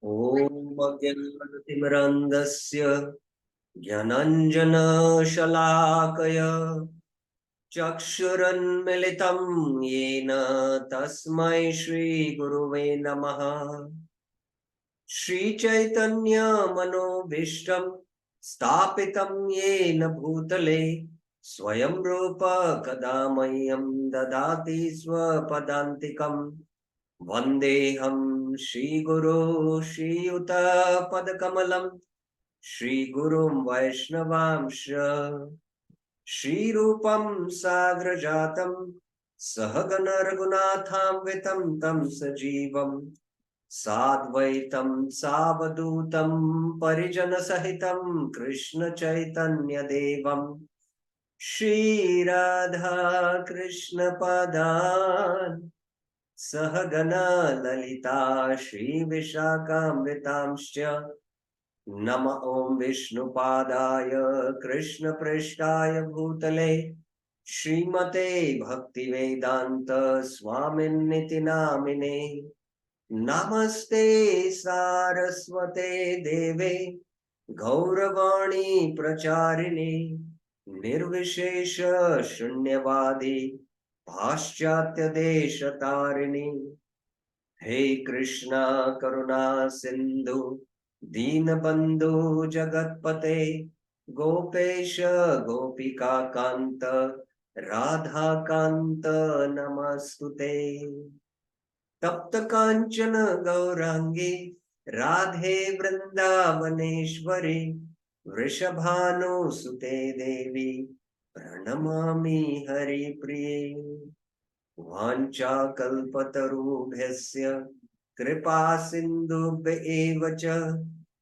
ॐ अज्ञानतिमिरन्धस्य ज्ञानाञ्जनशलाकय चक्षुरुन्मिलितं येन तस्मै श्रीगुरुवे नमः। श्रीचैतन्यमनोभीष्टं स्थापितं येन भूतले स्वयं रूप कदा मह्यं ददाति स्वपदान्तिकम्। वन्देऽहं श्रीगुरो श्रीयुतपदकमलं श्रीगुरुं वैष्णवांश श्रीरूपं साग्रजातं सहगण रघुनाथान्वितं तं सजीवं साद्वैतं सावधूतं परिजनसहितं कृष्णचैतन्यदेवं श्रीराधा कृष्णपदान् सहगना ललिता श्रीविशाखामृतांश्च नम ॐ विष्णुपादाय कृष्णपृष्ठाय भूतले श्रीमते भक्तिवेदान्त स्वामिन्निति नामिने। नमस्ते सारस्वते देवे गौरवाणी प्रचारिणे निर्विशेष शून्यवादी पाश्चात्य देश तारिणी। हे कृष्णा करुणा सिंधु दीनबंधु जगतपते गोपेश गोपिका कांत राधा कांत नमस्तुते। तप्त कांचन गौरांगी राधे वृंदावनेश्वरी वृषभानुसुते देवी प्रणमामि हरिप्रिये। वाञ्छाकल्पतरुभ्यस्य कृपा सिन्धुभ्य एव च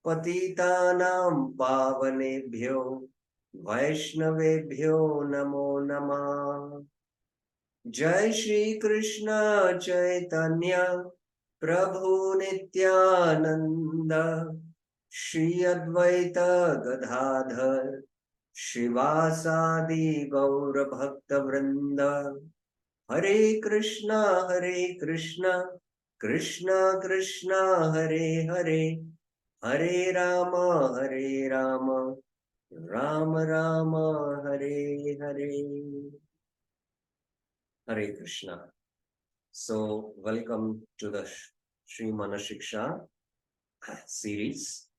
पतितानां पावनेभ्यो वैष्णवेभ्यो नमो नमः। जय श्री कृष्ण चैतन्य प्रभु नित्यानंद श्री अद्वैत गदाधर शिवासादि गौर भक्त वृंद। हरे Krishna Krishna Krishna Hare Hare Hare Ram Ram Ram Hare Hare. Hare Krishna. So, welcome to the Sri Manah Shiksha series.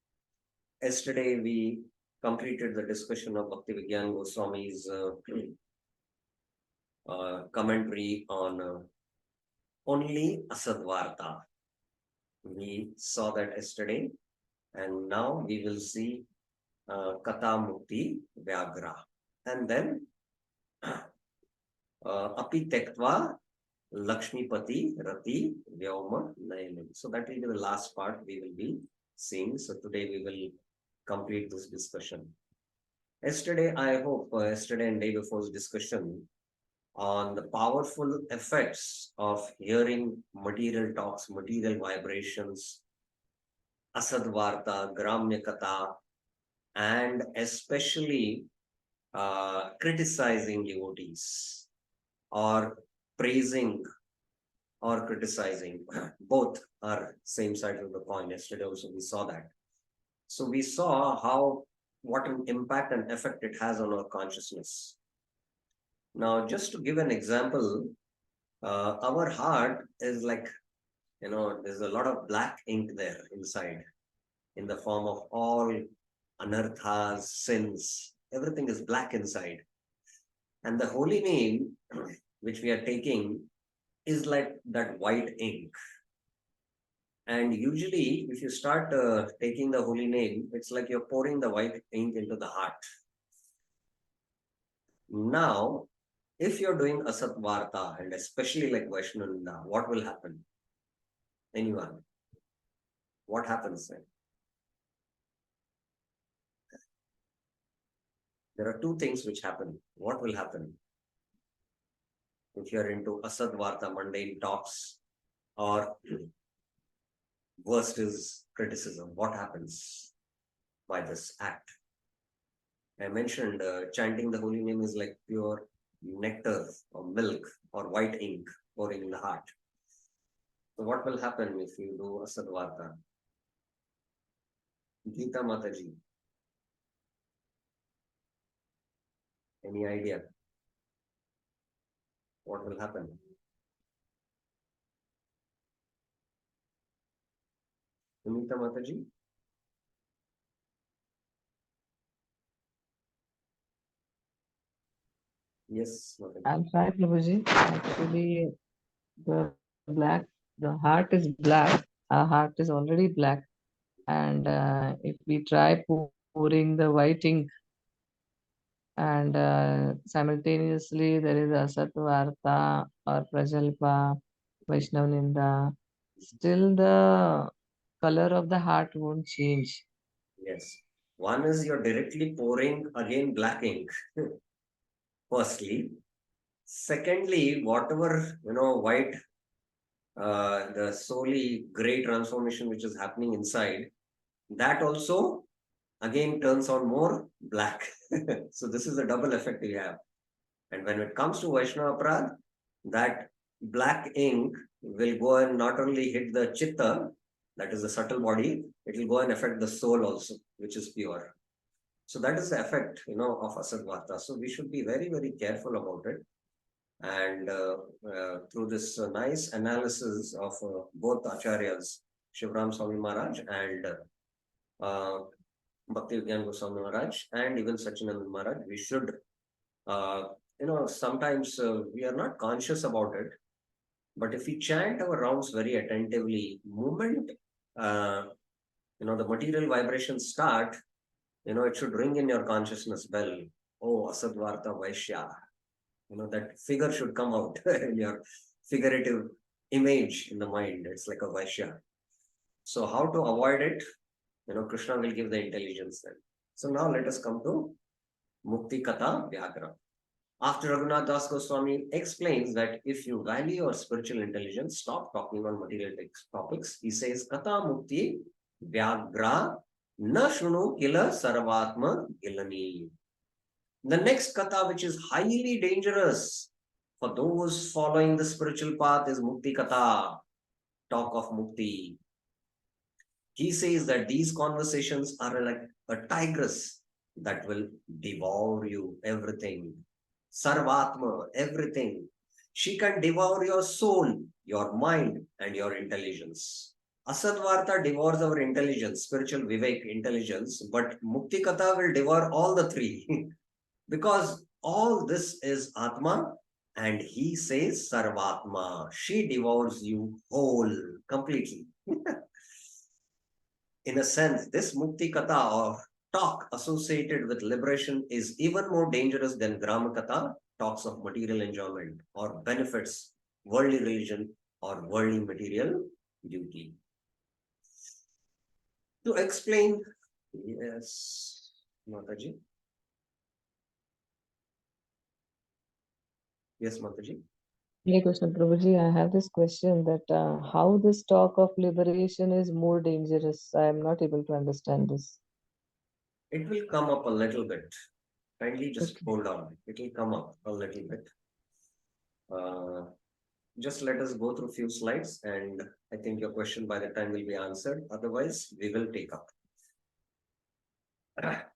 Yesterday, we completed the discussion of Bhakti Vigyan Goswami's commentary on only Asadvarta. We saw that yesterday, and now we will see Kata Mukti Vyagra. And then Api Tektva Lakshmipati Rati Vyoma Nayanim. So that will be the last part we will be seeing. So today we will complete this discussion. Yesterday, I hope, yesterday and day before's discussion on the powerful effects of hearing material talks, material vibrations, Asadvarta, Gramya Katha, and especially criticizing devotees or praising or criticizing. Both are same side of the coin. Yesterday also we saw that. So we saw how what an impact and effect it has on our consciousness. Now, just to give an example, our heart is like, there's a lot of black ink there inside in the form of all anarthas, sins. Everything is black inside. And the holy name, which we are taking, is like that white ink. And usually, if you start taking the holy name, it's like you're pouring the white ink into the heart. Now, if you're doing Asat Varta, and especially like Vaishnavanda, what will happen? Anyone? What happens then? There are two things which happen. What will happen? If you're into Asat Varta, mundane talks, or worst is criticism, what happens by this act? I mentioned chanting the holy name is like pure nectar or milk or white ink pouring in the heart. So what will happen if you do Asadvarta? Geeta Mataji. Any idea what will happen? Sunita Mataji? Yes, Mataji. I'm sorry, Prabhuji. Actually, the black, the heart is black. Our heart is already black. And if we try pouring the white ink and simultaneously there is Asatvarta or Prajalpa, Vaishnav still the color of the heart won't change. Yes. One is you're directly pouring again black ink, firstly. Secondly, whatever, white, the solely gray transformation which is happening inside, that also again turns on more black. So this is a double effect we have. And when it comes to Vaishnava Aparadh, that black ink will go and not only hit the chitta, that is the subtle body, it will go and affect the soul also, which is pure. So that is the effect, of Asadvata. So we should be very, very careful about it. And through this nice analysis of both Acharyas, Shivram Swami Maharaj and uh, Bhakti Vigyan Goswami Maharaj, and even Sachinandan Maharaj, we should, sometimes we are not conscious about it, but if we chant our rounds very attentively, moment, uh, the material vibrations start, it should ring in your consciousness bell. Oh, Asadvarta Vaishya. That figure should come out in your figurative image in the mind. It's like a Vaishya. So, how to avoid it? Krishna will give the intelligence then. So, now let us come to Mukti Katha Vyagra. After Raghunath Das Goswami explains that if you value your spiritual intelligence, stop talking on material topics. He says, Katha Mukti Vyagra Na Shunu Kila Sarvatma Gilani. The next katha, which is highly dangerous for those following the spiritual path, is Mukti Katha, talk of Mukti. He says that these conversations are like a tigress that will devour you, everything. Sarvatma, everything. She can devour your soul, your mind, and your intelligence. Asadvarta devours our intelligence, spiritual Vivek intelligence, but Mukti Katha will devour all the three. Because all this is Atma, and he says Sarvatma. She devours you whole, completely. In a sense, this Mukti Katha or talk associated with liberation is even more dangerous than Grama Katha, talks of material enjoyment or benefits, worldly religion or worldly material duty. To explain, yes, Mataji. Yes, Mataji. Hey Krishna Prabhuji, I have this question that how this talk of liberation is more dangerous. I am not able to understand this. It will come up a little bit. Kindly just Okay. hold on. It will come up a little bit. Uh, just let us go through a few slides, and I think your question by the time will be answered. Otherwise, we will take up.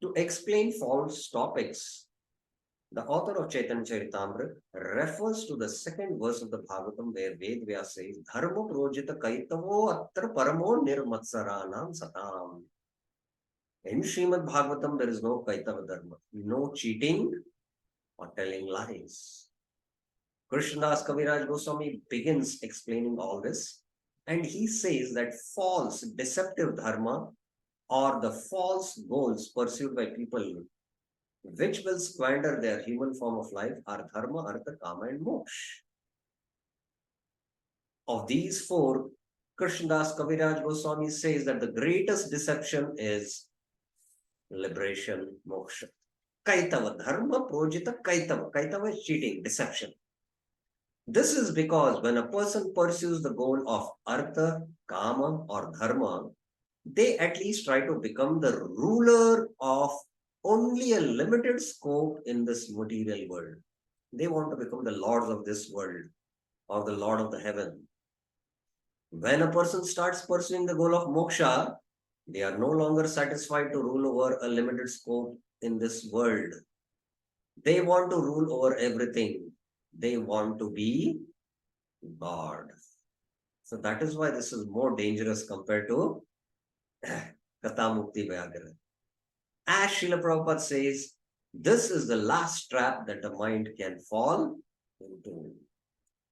To explain false topics, the author of Chaitanya Charitamrita refers to the second verse of the Bhagavatam where Ved Vyas says, Dharma projita kaitavo atra paramo nirmatsaranam satam. In Srimad Bhagavatam, there is no kaitava dharma, no cheating or telling lies. Krishnadas Kaviraj Goswami begins explaining all this, and he says that false, deceptive dharma or the false goals pursued by people which will squander their human form of life are dharma, artha, kama, and moksha. Of these four, Krishnadas Kaviraj Goswami says that the greatest deception is liberation, moksha. Kaitava, dharma, projita, kaitava. Kaitava is cheating, deception. This is because when a person pursues the goal of artha, kama, or dharma, they at least try to become the ruler of only a limited scope in this material world. They want to become the lords of this world or the lord of the heaven. When a person starts pursuing the goal of moksha, They are no longer satisfied to rule over a limited scope in this world. They want to rule over everything. They want to be God. So that is why this is more dangerous compared to Katha Mukti Vyagra. As Srila Prabhupada says, this is the last trap that the mind can fall into.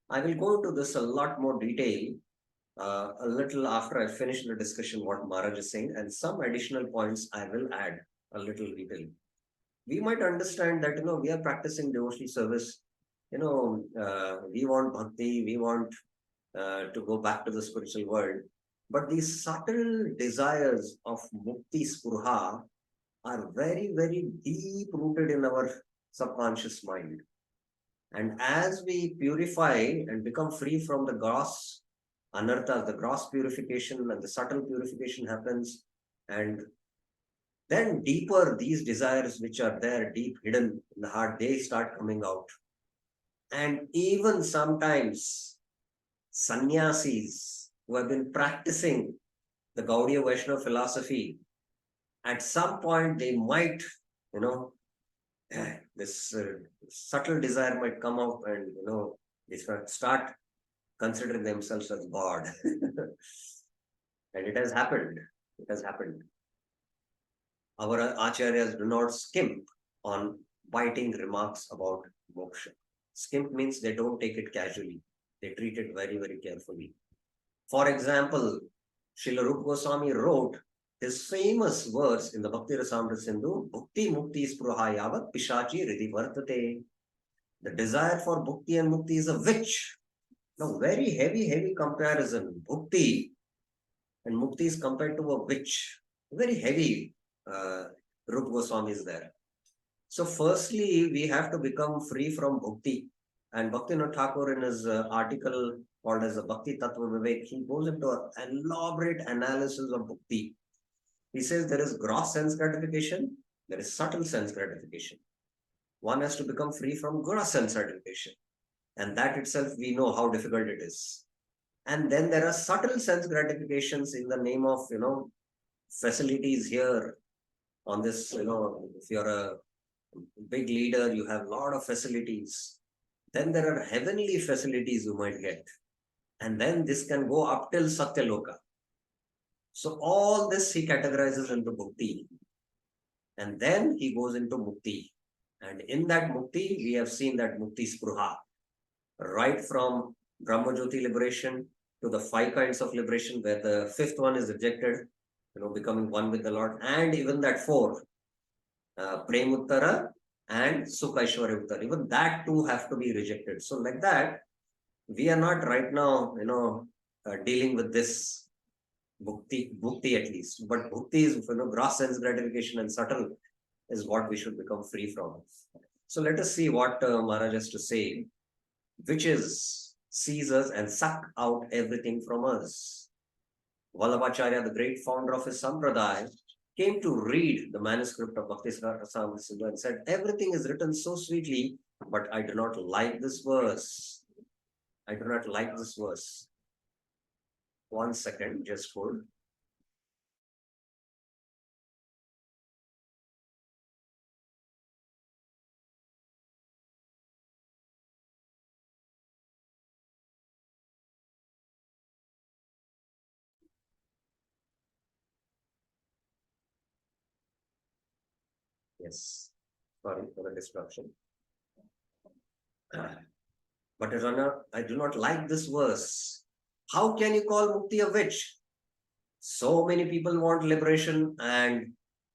I will go into this a lot more detail a little after I finish the discussion what Maharaj is saying, and some additional points I will add a little detail. We might understand that we are practicing devotional service. We want bhakti, we want to go back to the spiritual world, but these subtle desires of mukti spurha are very, very deep rooted in our subconscious mind. And as we purify and become free from the gross anarthas, the gross purification and the subtle purification happens, and then deeper these desires which are there, deep hidden in the heart, they start coming out. And even sometimes sannyasis who have been practicing the Gaudiya Vaishnava philosophy, at some point they might, you know, this subtle desire might come up, and they start considering themselves as God. And it has happened. It has happened. Our acharyas do not skimp on biting remarks about moksha. Skimp means they don't take it casually. They treat it very, very carefully. For example, Srila Rupa Goswami wrote his famous verse in the Bhakti Rasamrita Sindhu, Bhukti Mukti Spruhayavat Pishachi Ridhi Vartate. The desire for Bhukti and Mukti is a witch. Now, very heavy, heavy comparison. Bhukti and Mukti is compared to a witch. Very heavy. Rupa Goswami is there. So, firstly, we have to become free from Bhukti. And Bhaktivinoda Thakur, in his article called as the Bhakti Tattva Vivek, he goes into an elaborate analysis of Bhukti. He says there is gross sense gratification, there is subtle sense gratification. One has to become free from gross sense gratification. And that itself, we know how difficult it is. And then there are subtle sense gratifications in the name of, facilities here on this, if you're a big leader, you have a lot of facilities. Then there are heavenly facilities you might get. And then this can go up till Satyaloka. So all this he categorizes into Bhukti. And then he goes into Mukti. And in that Mukti, we have seen that Mukti Spruha. Right from Brahmajyoti liberation to the 5 kinds of liberation, where the 5th one is rejected, becoming one with the Lord, and even that 4, Premuttara and Sukhaishwarya Uttara, even that too have to be rejected. So like that, we are not right now, dealing with this bhukti at least, but bhukti is, gross sense gratification and subtle is what we should become free from. So let us see what Maharaj has to say, which is sees us and suck out everything from us. Vallabhacharya, the great founder of his sampradaya, came to read the manuscript of Bhakti Rasamrita Sindhu and said, everything is written so sweetly, but I do not like this verse. I do not like this verse. 1 second, just hold. Yes, sorry for the disruption. But Runner, I do not like this verse. How can you call Mukti a witch? So many people want liberation, and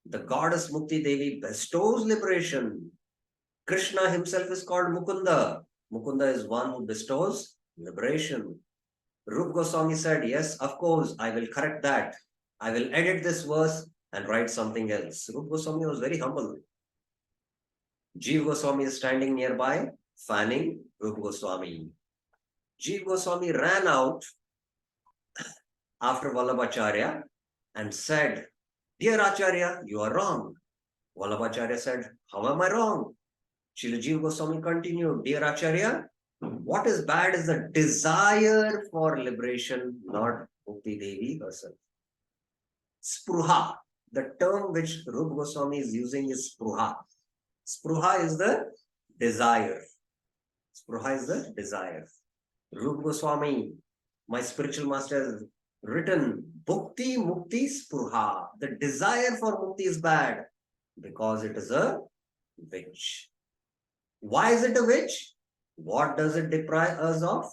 the goddess Mukti Devi bestows liberation. Krishna himself is called Mukunda. Mukunda is one who bestows liberation. Rup Goswami said, yes, of course, I will correct that. I will edit this verse and write something else. Rup Goswami was very humble. Jeev Goswami is standing nearby, fanning Rup Goswami. Jeev Goswami ran out after Vallabhacharya and said, dear Acharya, you are wrong. Vallabhacharya said, how am I wrong? Srila Jeev Goswami continued, dear Acharya, what is bad is the desire for liberation, not Mukti Devi herself. Spruha. The term which Rupa Goswami is using is spruha. Spruha is the desire. Spruha is the desire. Rupa Goswami, my spiritual master, has written Bhukti Mukti Spruha. The desire for Mukti is bad because it is a witch. Why is it a witch? What does it deprive us of?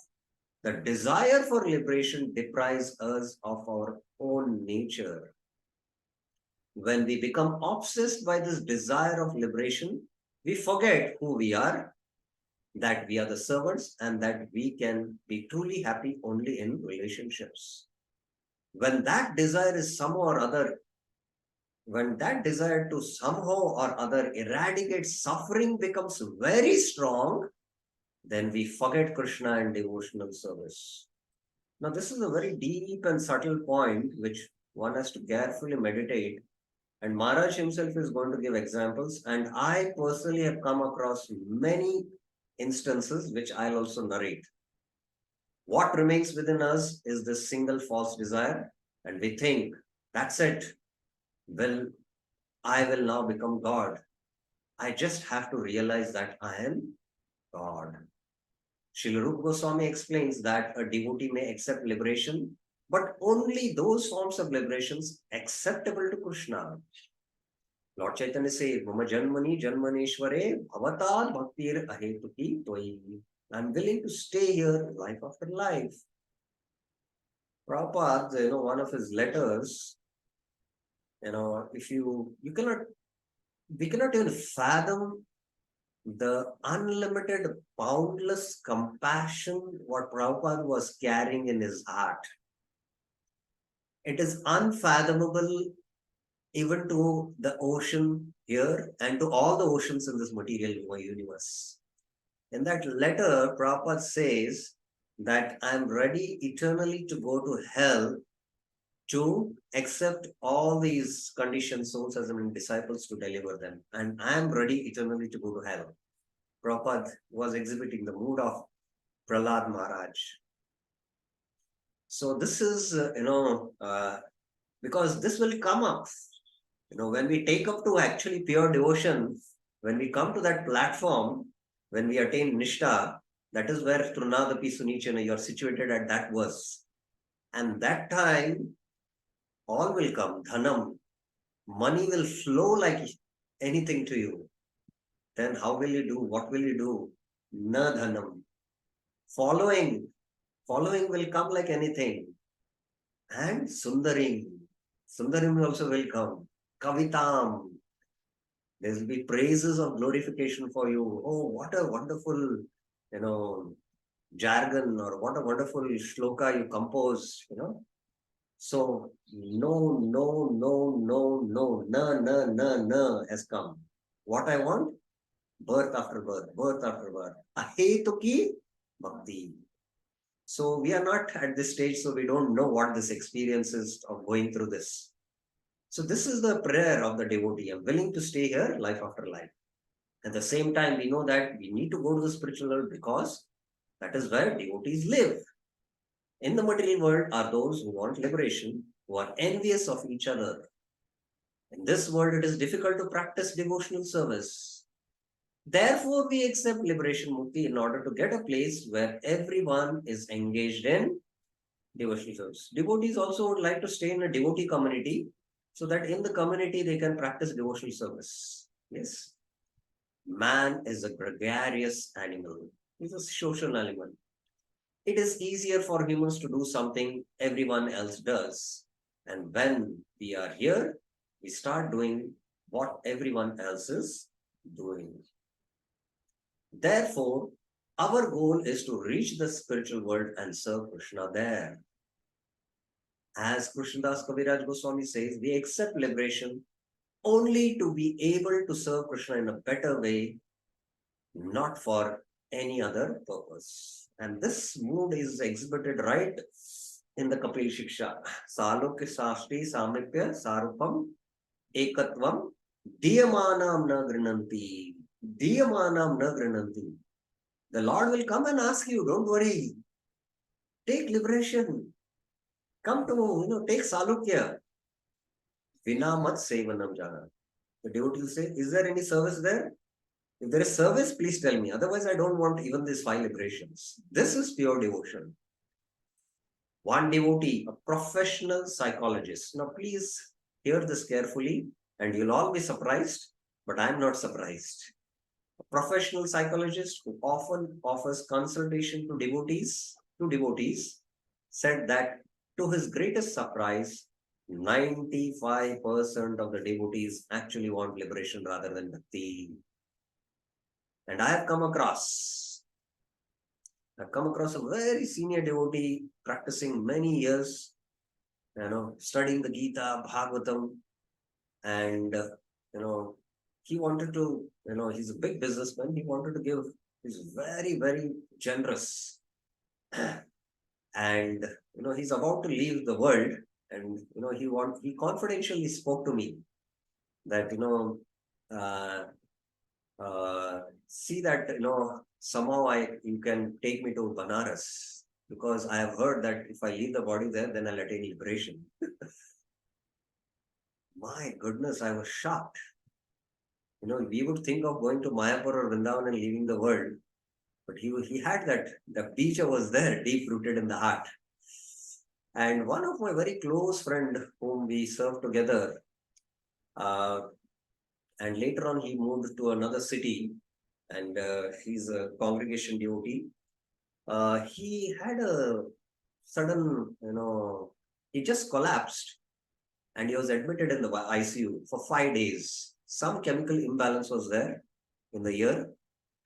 The desire for liberation deprives us of our own nature. When we become obsessed by this desire of liberation, we forget who we are, that we are the servants, and that we can be truly happy only in relationships. When that desire is somehow or other, when that desire to somehow or other eradicate suffering becomes very strong, then we forget Krishna and devotional service. Now, this is a very deep and subtle point which one has to carefully meditate. And Maharaj himself is going to give examples. And I personally have come across many instances which I'll also narrate. What remains within us is this single false desire, and we think, that's it. Well, I will now become God. I just have to realize that I am God. Srila Rupa Goswami explains that a devotee may accept liberation, but only those forms of liberations acceptable to Krishna. Lord Chaitanya says, Mama Janmani Janmaneshware Bhavatad Bhaktir Ahetuki Toi. I'm willing to stay here life after life. Prabhupada, one of his letters, if you cannot, we cannot even fathom the unlimited, boundless compassion what Prabhupada was carrying in his heart. It is unfathomable even to the ocean here and to all the oceans in this material universe. In that letter, Prabhupada says that I'm ready eternally to go to hell to accept all these conditioned souls as disciples to deliver them. And I'm ready eternally to go to hell. Prabhupada was exhibiting the mood of Prahlad Maharaj. So this is, because this will come up. When we take up to actually pure devotion, when we come to that platform, when we attain Nishtha, that is where Trunadapi Sunichana, you are situated at that verse. And that time, all will come, dhanam. Money will flow like anything to you. Then how will you do? What will you do? Na dhanam. Following will come like anything. And Sundarim. Sundarim also will come. Kavitam. There will be praises of glorification for you. Oh, what a wonderful, jargon, or what a wonderful shloka you compose, So, no, na has come. What I want? Birth after birth, birth after birth. Ahetuki bhakti. So we are not at this stage, so we don't know what this experience is of going through this. So this is the prayer of the devotee. I'm willing to stay here life after life. At the same time, we know that we need to go to the spiritual world because that is where devotees live. In the material world are those who want liberation, who are envious of each other. In this world, it is difficult to practice devotional service. Therefore, we accept liberation mukti in order to get a place where everyone is engaged in devotional service. Devotees also would like to stay in a devotee community so that in the community they can practice devotional service. Yes. Man is a gregarious animal. He's a social animal. It is easier for humans to do something everyone else does. And when we are here, we start doing what everyone else is doing. Therefore, our goal is to reach the spiritual world and serve Krishna there. As Krishnadas Kaviraj Goswami says, we accept liberation only to be able to serve Krishna in a better way, not for any other purpose. And this mood is exhibited right in the Kapil Shiksha. Salokya Sashti Samipya Sarupam Ekatvam Diyamanam na grinanti. Diyamanam na grinanti. The Lord will come and ask you, don't worry. Take liberation. Come to, take Salukya. Vina mat sevanam jana. The devotee will say, is there any service there? If there is service, please tell me. Otherwise, I don't want even these 5 liberations. This is pure devotion. One devotee, a professional psychologist. Now, please hear this carefully, and you'll all be surprised, but I'm not surprised. A professional psychologist who often offers consultation to devotees, said that to his greatest surprise, 95% of the devotees actually want liberation rather than bhakti. And I've come across a very senior devotee practicing many years, studying the Gita, Bhagavatam, and you know, he wanted to, he's a big businessman. He wanted to give. He's very, very generous, and he's about to leave the world, and he confidentially spoke to me that uh, see that somehow I you can take me to Banaras because I have heard that if I leave the body there, then I'll attain liberation. My goodness, I was shocked. We would think of going to Mayapur or Vrindavan and leaving the world, but he had that the teacher was there, deep rooted in the heart. And one of my very close friend whom we served together, uh, and later on he moved to another city, and he's a congregation devotee. He had a sudden, he just collapsed and he was admitted in the ICU for 5 days. Some chemical imbalance was there in the ear,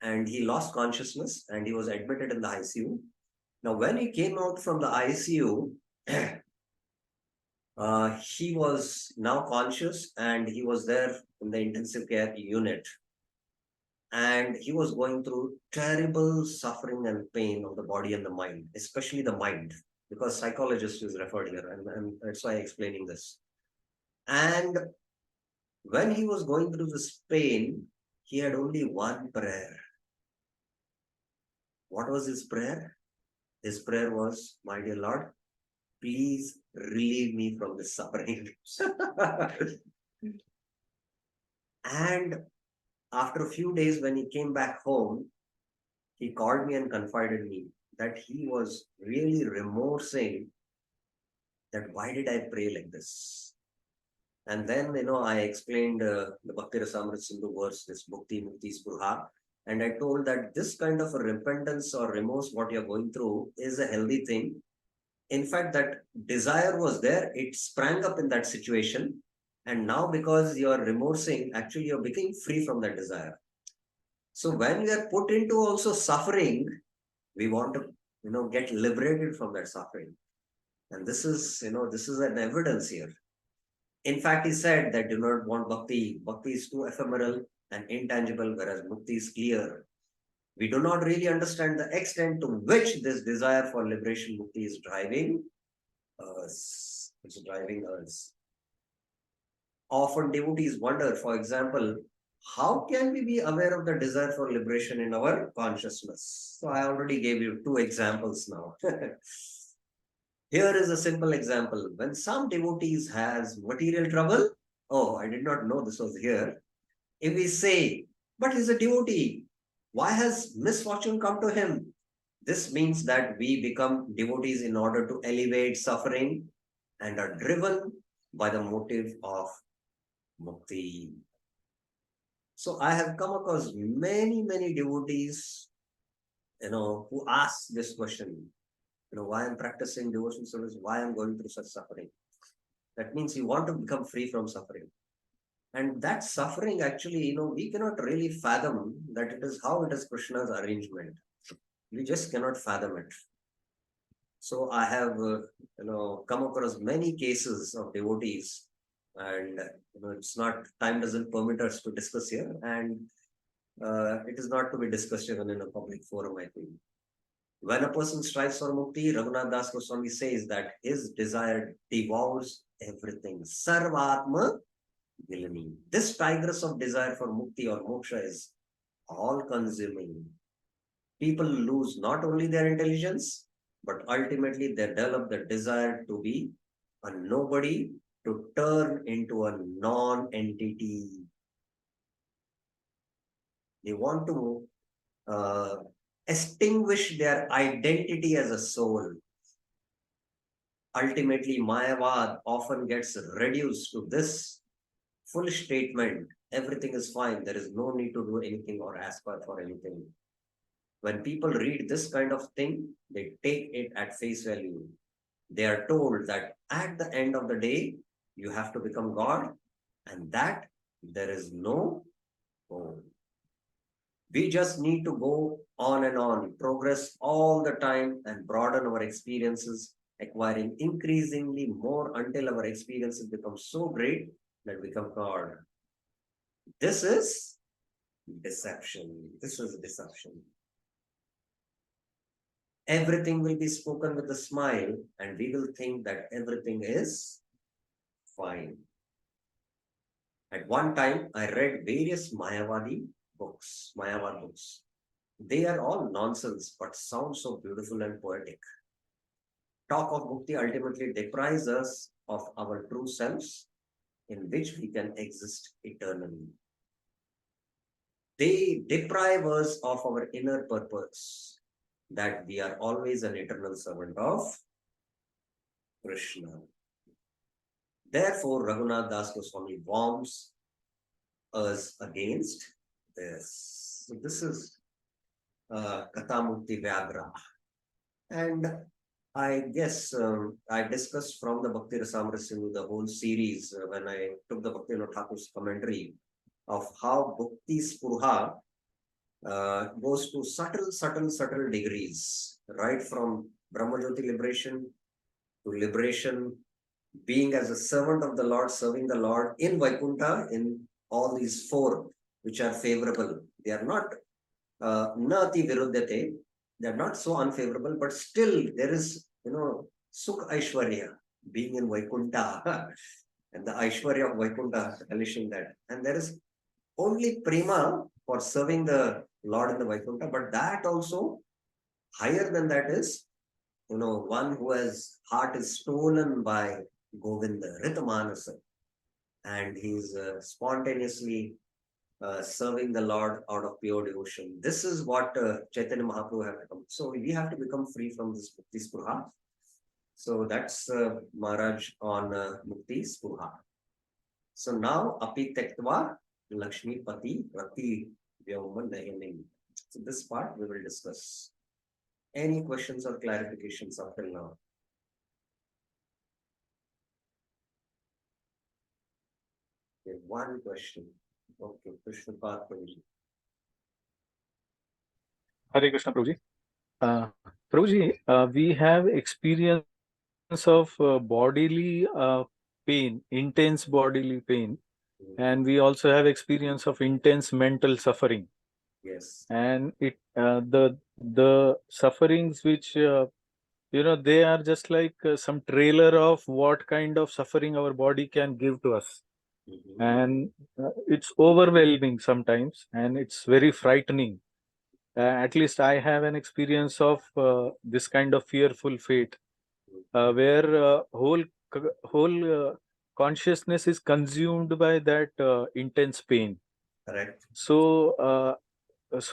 and he lost consciousness and he was admitted in the ICU. Now, when he came out from the ICU, he was now conscious and he was there in the intensive care unit. And he was going through terrible suffering and pain of the body and the mind, especially the mind, because psychologist is referred here, and that's why I'm explaining this. And when he was going through this pain, he had only one prayer. What was his prayer? His prayer was, my dear Lord, please relieve me from this suffering. And after a few days, when he came back home, he called me and confided me that he was really remorsing that why did I pray like this? And then, I explained the Bhakti Rasamrita Sindhu verse, this Bhukti Mukti Spurha, and I told that this kind of a repentance or remorse, what you're going through, is a healthy thing. In fact, that desire was there, it sprang up in that situation. And now, because you're remorsing, actually, you're becoming free from that desire. So, when we are put into also suffering, we want to, get liberated from that suffering. And this is an evidence here. In fact, he said that do not want bhakti. Bhakti is too ephemeral and intangible, whereas mukti is clear. We do not really understand the extent to which this desire for liberation mukti is driving us. It's driving us. Often devotees wonder, for example, how can we be aware of the desire for liberation in our consciousness? So I already gave you 2 examples now. Here is a simple example. When some devotees has material trouble, oh, I did not know this was here. If we say, but he's a devotee, why has misfortune come to him? This means that we become devotees in order to elevate suffering and are driven by the motive of mukti. So I have come across many, many devotees, who ask this question, why I'm practicing devotion service, why I'm going through such suffering. That means you want to become free from suffering. And that suffering, actually, we cannot really fathom that it is how it is Krishna's arrangement. We just cannot fathom it. So I have, come across many cases of devotees, and it's not, time doesn't permit us to discuss here, and it is not to be discussed even in a public forum, I think. When a person strives for mukti, Raghunath Das Goswami says that his desire devours everything. Sarvatma Gilani. This tigress of desire for mukti or moksha is all consuming. People lose not only their intelligence, but ultimately they develop the desire to be a nobody, to turn into a non-entity. They want to extinguish their identity as a soul. Ultimately, Mayavad often gets reduced to this full statement: everything is fine, there is no need to do anything or aspire for anything. When people read this kind of thing, they take it at face value. They are told that at the end of the day, you have to become God, and that there is no goal. We just need to go on, progress all the time, and broaden our experiences, acquiring increasingly more until our experiences become so great that we become God. This is deception. This is deception. Everything will be spoken with a smile, and we will think that everything is fine. At one time, I read various Mayavad books. They are all nonsense, but sound so beautiful and poetic. Talk of Mukti ultimately deprives us of our true selves, in which we can exist eternally. They deprive us of our inner purpose, that we are always an eternal servant of Krishna. Therefore, Raghunath Das Goswami warns us against this. So this is Katha Mukti Vyagra. And I guess I discussed from the Bhakti Rasamrita Sindhu the whole series when I took the Bhakti Thakur's commentary of how Bhakti Spurha goes to subtle degrees, right from Brahmajyoti liberation to liberation, being as a servant of the Lord, serving the Lord in Vaikuntha, in all these four, which are favorable. They are not nati viruddhate, they are not so unfavorable, but still there is, Sukh Aishwarya, being in Vaikuntha, and the Aishwarya of Vaikuntha, relishing that. And there is only prema for serving the Lord in the Vaikuntha, but that also, higher than that is, one who has heart is stolen by Govinda, Ritamanasa, and he's spontaneously serving the Lord out of pure devotion. This is what Chaitanya Mahaprabhu have become. So we have to become free from this Mukti Spurha. So that's Maharaj on Mukti Spurha. So now Api Tektva Lakshmi Pati Rati Vyoma Nayaning. So this part we will discuss. Any questions or clarifications up till now? Okay, one question. Okay, Krishna Prabhuji. Hare Krishna, Prabhuji. Prabhuji, we have experience of bodily pain, intense bodily pain, and we also have experience of intense mental suffering. Yes. And the sufferings which they are just like some trailer of what kind of suffering our body can give to us. And it's overwhelming sometimes, and it's very frightening. At least I have an experience of this kind of fearful fate, where whole consciousness is consumed by that intense pain. Correct. So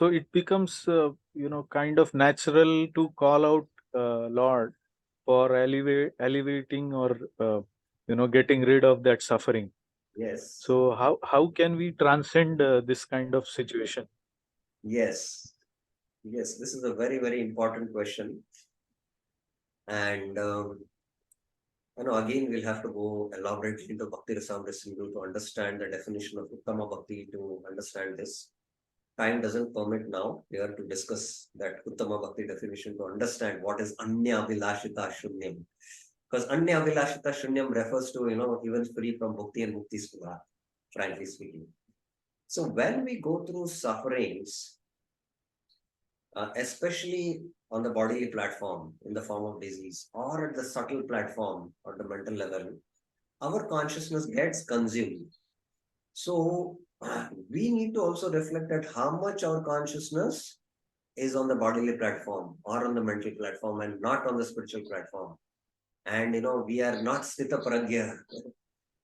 it becomes kind of natural to call out Lord for alleviating or getting rid of that suffering. Yes. So how can we transcend this kind of situation? Yes. Yes, this is a very, very important question. And, again, we'll have to go elaborately into Bhakti Rasamrita Sindhu to understand the definition of Uttama Bhakti, to understand this. Time doesn't permit now here to discuss that Uttama Bhakti definition, to understand what is Anya Vilashita Shunyam. Because Anya Vilashita Shunyam refers to, even free from Bhakti and Mukti Spurha, frankly speaking. So when we go through sufferings, especially on the bodily platform in the form of disease, or at the subtle platform or the mental level, our consciousness gets consumed. So we need to also reflect at how much our consciousness is on the bodily platform or on the mental platform and not on the spiritual platform. And we are not sthita pragya.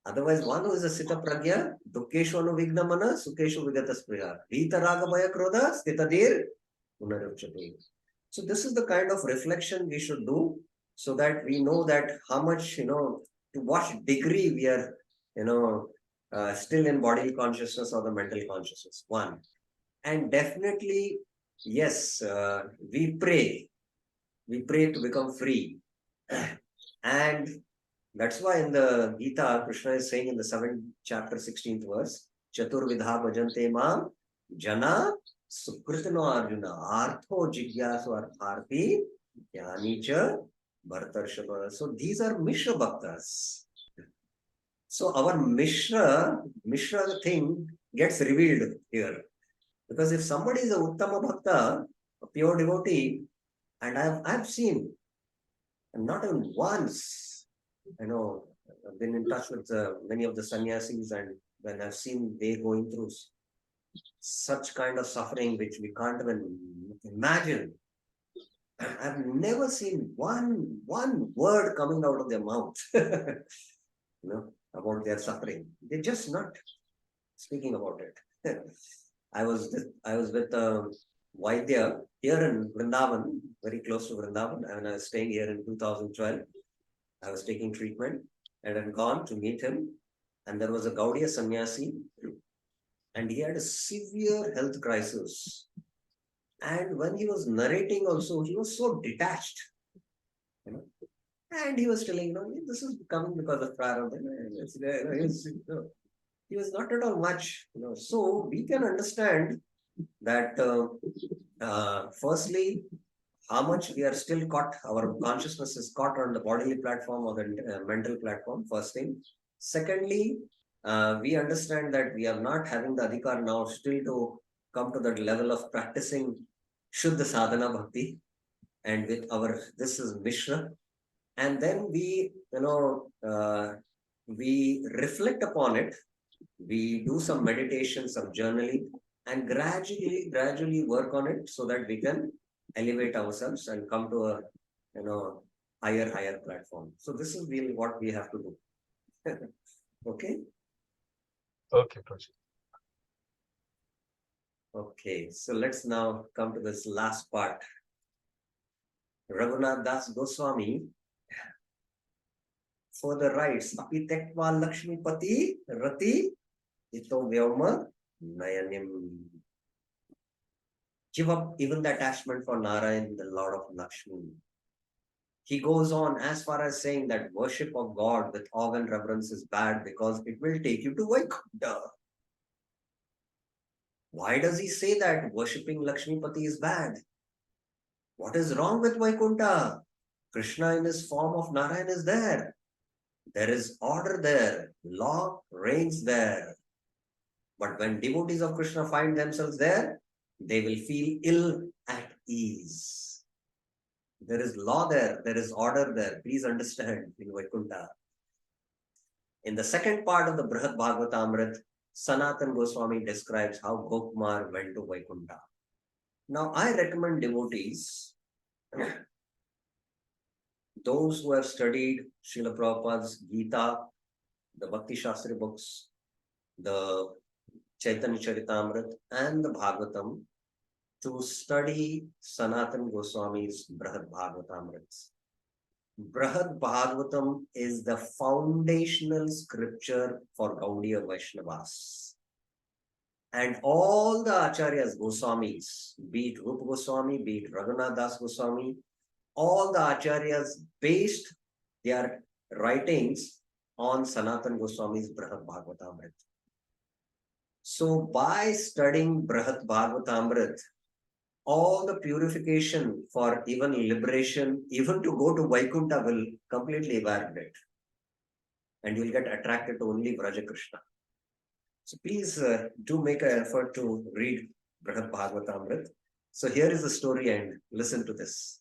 Otherwise, one who is a Sita Pragya, Dukkeshu Anuvignamana, Sukeshu Vigata Spriya, Vita Raga Bhaya Krodha, Stitadir, Punarupchati. So this is the kind of reflection we should do so that we know that how much, to what degree we are, still in bodily consciousness or the mental consciousness. One. And definitely, yes, we pray. We pray to become free. And that's why in the Gita, Krishna is saying in the 7th chapter, 16th verse, Chaturvidha bhajante mam jana sukritino arjuna artho jigyasu artharthi jnanicha bhartarshava. So these are Mishra Bhaktas. So our Mishra thing gets revealed here. Because if somebody is a Uttama Bhakta, a pure devotee, and I've seen, and not even once, I've been in touch with many of the sannyasis, and when I've seen they going through such kind of suffering which we can't even imagine. I've never seen one word coming out of their mouth, about their suffering. They're just not speaking about it. I was with Vaidya here in Vrindavan, very close to Vrindavan, and I was staying here in 2012. I was taking treatment and had gone to meet him, and there was a Gaudiya sannyasi, and he had a severe health crisis. And when he was narrating also, he was so detached, and he was telling, this is coming because of prarabdha. He was not at all much, So we can understand that firstly, how much we are still caught, our consciousness is caught on the bodily platform or the mental platform, first thing. Secondly, we understand that we are not having the adhikar now still to come to that level of practicing Shuddha Sadhana Bhakti, and with this is Mishra. And then we, we reflect upon it, we do some meditation, some journaling, and gradually work on it so that we can elevate ourselves and come to a higher platform. So this is really what we have to do. Okay. Prajit. Okay, so let's now come to this last part. Raghunath Das Goswami further writes, Api tekva Lakshmi Pati Rati Ito Vyoma Nayanim. Give up even the attachment for Narayan, the Lord of Lakshmi. He goes on as far as saying that worship of God with awe and reverence is bad because it will take you to Vaikuntha. Why does he say that worshipping Lakshmi Pati is bad? What is wrong with Vaikuntha? Krishna in his form of Narayan is there. There is order there. Law reigns there. But when devotees of Krishna find themselves there, they will feel ill at ease. There is law there. There is order there. Please understand in Vaikuntha. In the second part of the Brihad Bhagavatamrit, Sanatan Goswami describes how Gopkumar went to Vaikuntha. Now, I recommend devotees, those who have studied Srila Prabhupada's Gita, the Bhakti Shastri books, the Chaitanya Charitamrit, and the Bhagavatam, to study Sanatan Goswami's Brihad Bhagavatamrits. Brihad Bhagavatam is the foundational scripture for Gaudiya Vaishnavas. And all the Acharyas, Goswamis, be it Rupa Goswami, be it Raghunath Das Goswami, all the Acharyas based their writings on Sanatan Goswami's Brihad Bhagavatamrit. So by studying Brihad Bhagavatamrit, all the purification for even liberation, even to go to Vaikuntha will completely evaporate. And you'll get attracted to only Vraja Krishna. So please do make an effort to read Brihad Bhagavatamrit. So here is the story and listen to this.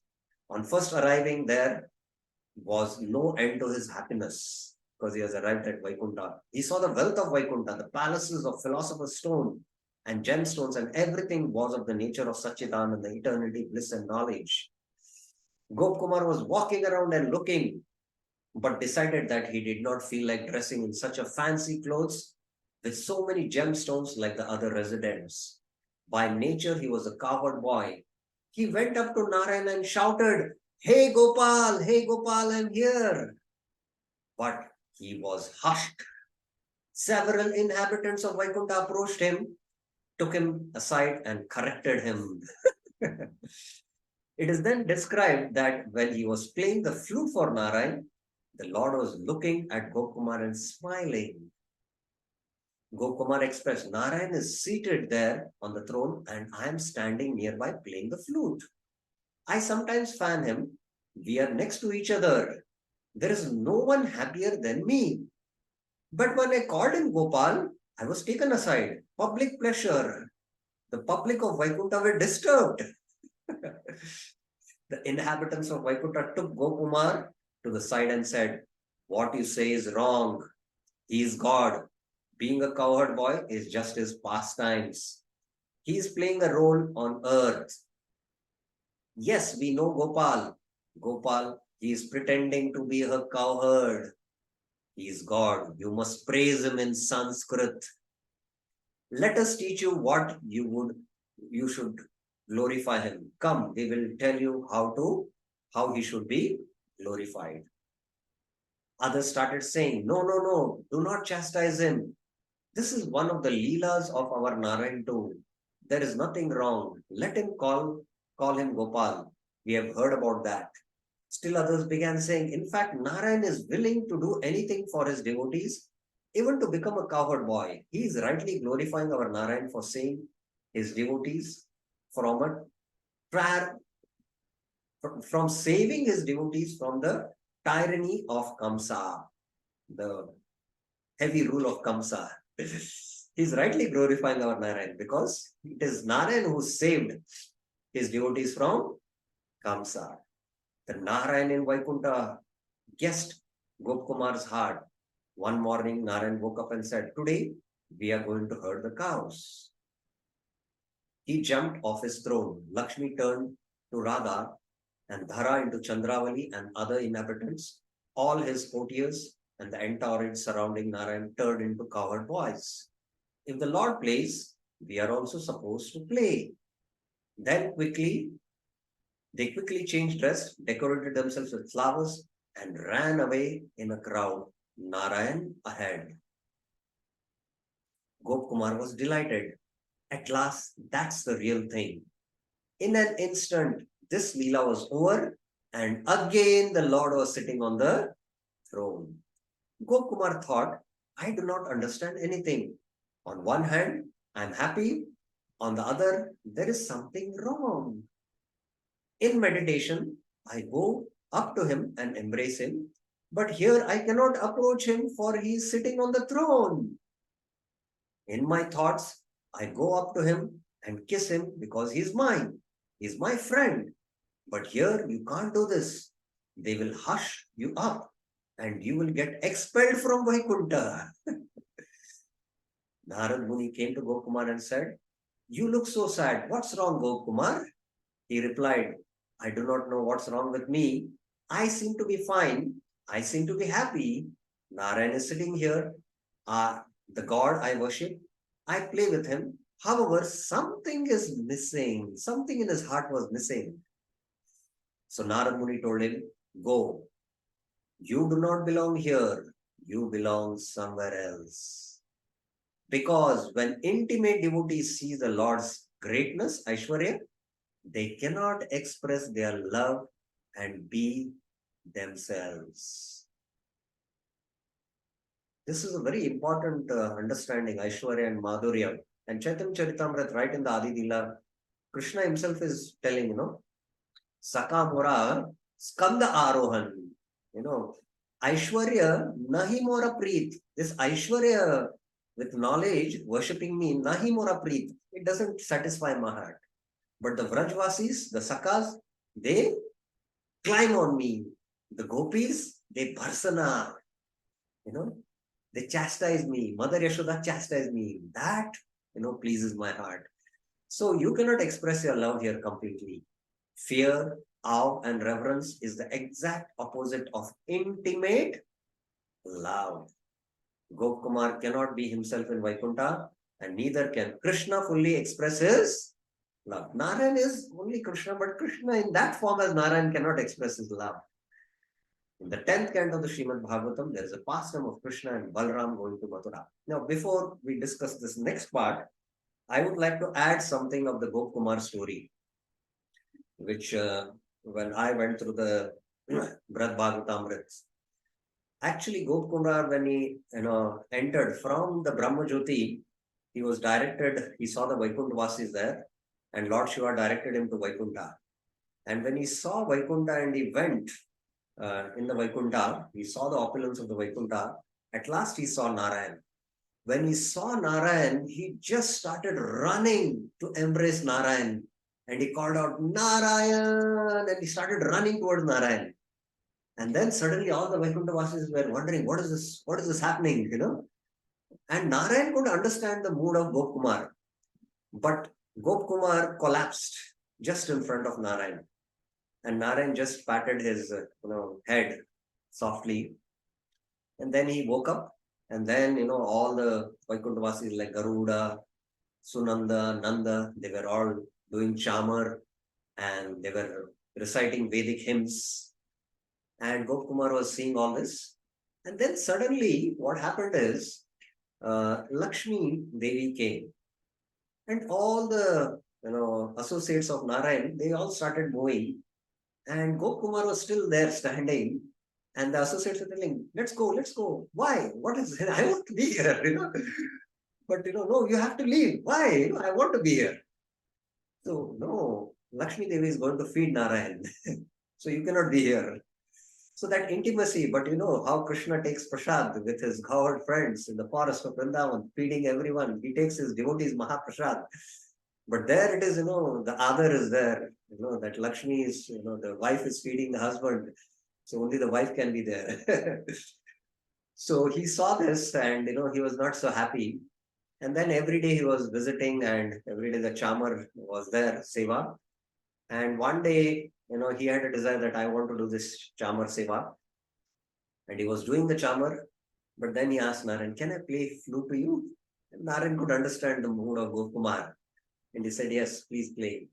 On first arriving there was no end to his happiness because he has arrived at Vaikuntha. He saw the wealth of Vaikuntha, the palaces of philosopher's stone and gemstones, and everything was of the nature of Satchidananda, the eternity, bliss and knowledge. Gopkumar was walking around and looking, but decided that he did not feel like dressing in such a fancy clothes with so many gemstones like the other residents. By nature, he was a cowherd boy. He went up to Narayan and shouted, hey Gopal, I'm here. But he was hushed. Several inhabitants of Vaikuntha approached him, took him aside, and corrected him. It is then described that when he was playing the flute for Narayan, the Lord was looking at Gokumar and smiling. Gokumar expressed, Narayan is seated there on the throne and I am standing nearby playing the flute. I sometimes fan him. We are next to each other. There is no one happier than me. But when I called him Gopal, I was taken aside. Public pleasure. The public of Vaikuntha were disturbed. The inhabitants of Vaikuntha took Gokumar to the side and said, what you say is wrong. He is God. Being a cowherd boy is just his pastimes. He is playing a role on earth. Yes, we know Gopal. Gopal, he is pretending to be a cowherd. He is God. You must praise him in Sanskrit. Let us teach you what you should glorify him. Come, we will tell you how he should be glorified. Others started saying, no, do not chastise him. This is one of the leelas of our Narayan too. There is nothing wrong. Let him call him Gopal. We have heard about that. Still others began saying, in fact, Narayan is willing to do anything for his devotees, even to become a cowherd boy. He is rightly glorifying our Narayan for saving his devotees from a prayer, from saving his devotees from the tyranny of Kamsa, the heavy rule of Kamsa. He's rightly glorifying our Narayan because it is Narayan who saved his devotees from Kamsa. The Narayan in Vaikuntha guessed Gopkumar's heart. One morning, Narayan woke up and said, today we are going to herd the cows. He jumped off his throne. Lakshmi turned to Radha and Dhara into Chandravali and other inhabitants. All his courtiers and the entourage surrounding Narayan turned into cowherd boys. If the Lord plays, we are also supposed to play. Then they quickly changed dress, decorated themselves with flowers, and ran away in a crowd, Narayan ahead. Gopkumar was delighted. At last, that's the real thing. In an instant, this Leela was over, and again the Lord was sitting on the throne. Gopkumar thought, I do not understand anything. On one hand, I am happy. On the other, there is something wrong. In meditation, I go up to him and embrace him. But here I cannot approach him for he is sitting on the throne. In my thoughts, I go up to him and kiss him because he is mine. He is my friend. But here you can't do this. They will hush you up and you will get expelled from Vaikuntha. Narad Muni came to Gopkumar and said, you look so sad. What's wrong, Gopkumar? He replied, I do not know what's wrong with me. I seem to be fine. I seem to be happy. Narayan is sitting here. The God I worship. I play with him. However, something is missing. Something in his heart was missing. So Narad Muni told him, go. You do not belong here. You belong somewhere else. Because when intimate devotees see the Lord's greatness, Aishwarya, they cannot express their love and be themselves. This is a very important understanding, Aishwarya and Madhurya. And Chaitanya Charitamrita, right in the Adi Lila, Krishna himself is telling, Saka Mora Skanda Arohan. Aishwarya Nahi Mora Preet. This Aishwarya with knowledge, worshipping me, Nahi Mora Preet. It doesn't satisfy my heart. But the Vrajvasis, the Sakas, they climb on me. The Gopis, they bharsana. They chastise me. Mother Yashoda chastise me. That, pleases my heart. So you cannot express your love here completely. Fear, awe, and reverence is the exact opposite of intimate love. Gopkumar cannot be himself in Vaikuntha, and neither can Krishna fully express his love. Narayan is only Krishna, but Krishna in that form as Narayan cannot express his love. In the 10th canto of the Srimad Bhagavatam, there is a pastime of Krishna and Balram going to Mathura. Now, before we discuss this next part, I would like to add something of the Gopkumar story, which when I went through the Brad Bhagavatamrit, actually Gopkumar, when he entered from the Brahma Jyoti, he was directed, he saw the Vaikuntha Vasis there, and Lord Shiva directed him to Vaikuntha. And when he saw Vaikuntha and he went in the Vaikuntha, he saw the opulence of the Vaikuntha. At last he saw Narayan. When he saw Narayan, he just started running to embrace Narayan. And he called out, Narayan! And he started running towards Narayan. And then suddenly all the Vaikuntha Vasis were wondering, what is this? What is this happening? And Narayan could understand the mood of Gopkumar. But Gopkumar collapsed just in front of Narayan. And Narayan just patted his head softly. And then he woke up. And then, all the Vaikuntha Vasis like Garuda, Sunanda, Nanda, they were all doing chamar and they were reciting Vedic hymns. And Gopkumar was seeing all this. And then suddenly what happened is Lakshmi Devi came. And all the associates of Narayan, they all started moving. And Gopkumar was still there standing. And the associates were telling, let's go, let's go. Why? What is it? I want to be here, But, no, you have to leave. Why? I want to be here. So, no, Lakshmi Devi is going to feed Narayan. So you cannot be here. So that intimacy, but how Krishna takes prasad with his cowherd friends in the forest of Vrindavan, feeding everyone. He takes his devotees Mahaprasad. But there it is, the other is there. That Lakshmi is, the wife is feeding the husband. So only the wife can be there. So he saw this and, he was not so happy. And then every day he was visiting and every day the chamar was there, seva. And one day, he had a desire that I want to do this chamar seva. And he was doing the chamar. But then he asked Narayan, can I play flute to you? And Narayan could understand the mood of Gopkumar. And he said, yes, please play.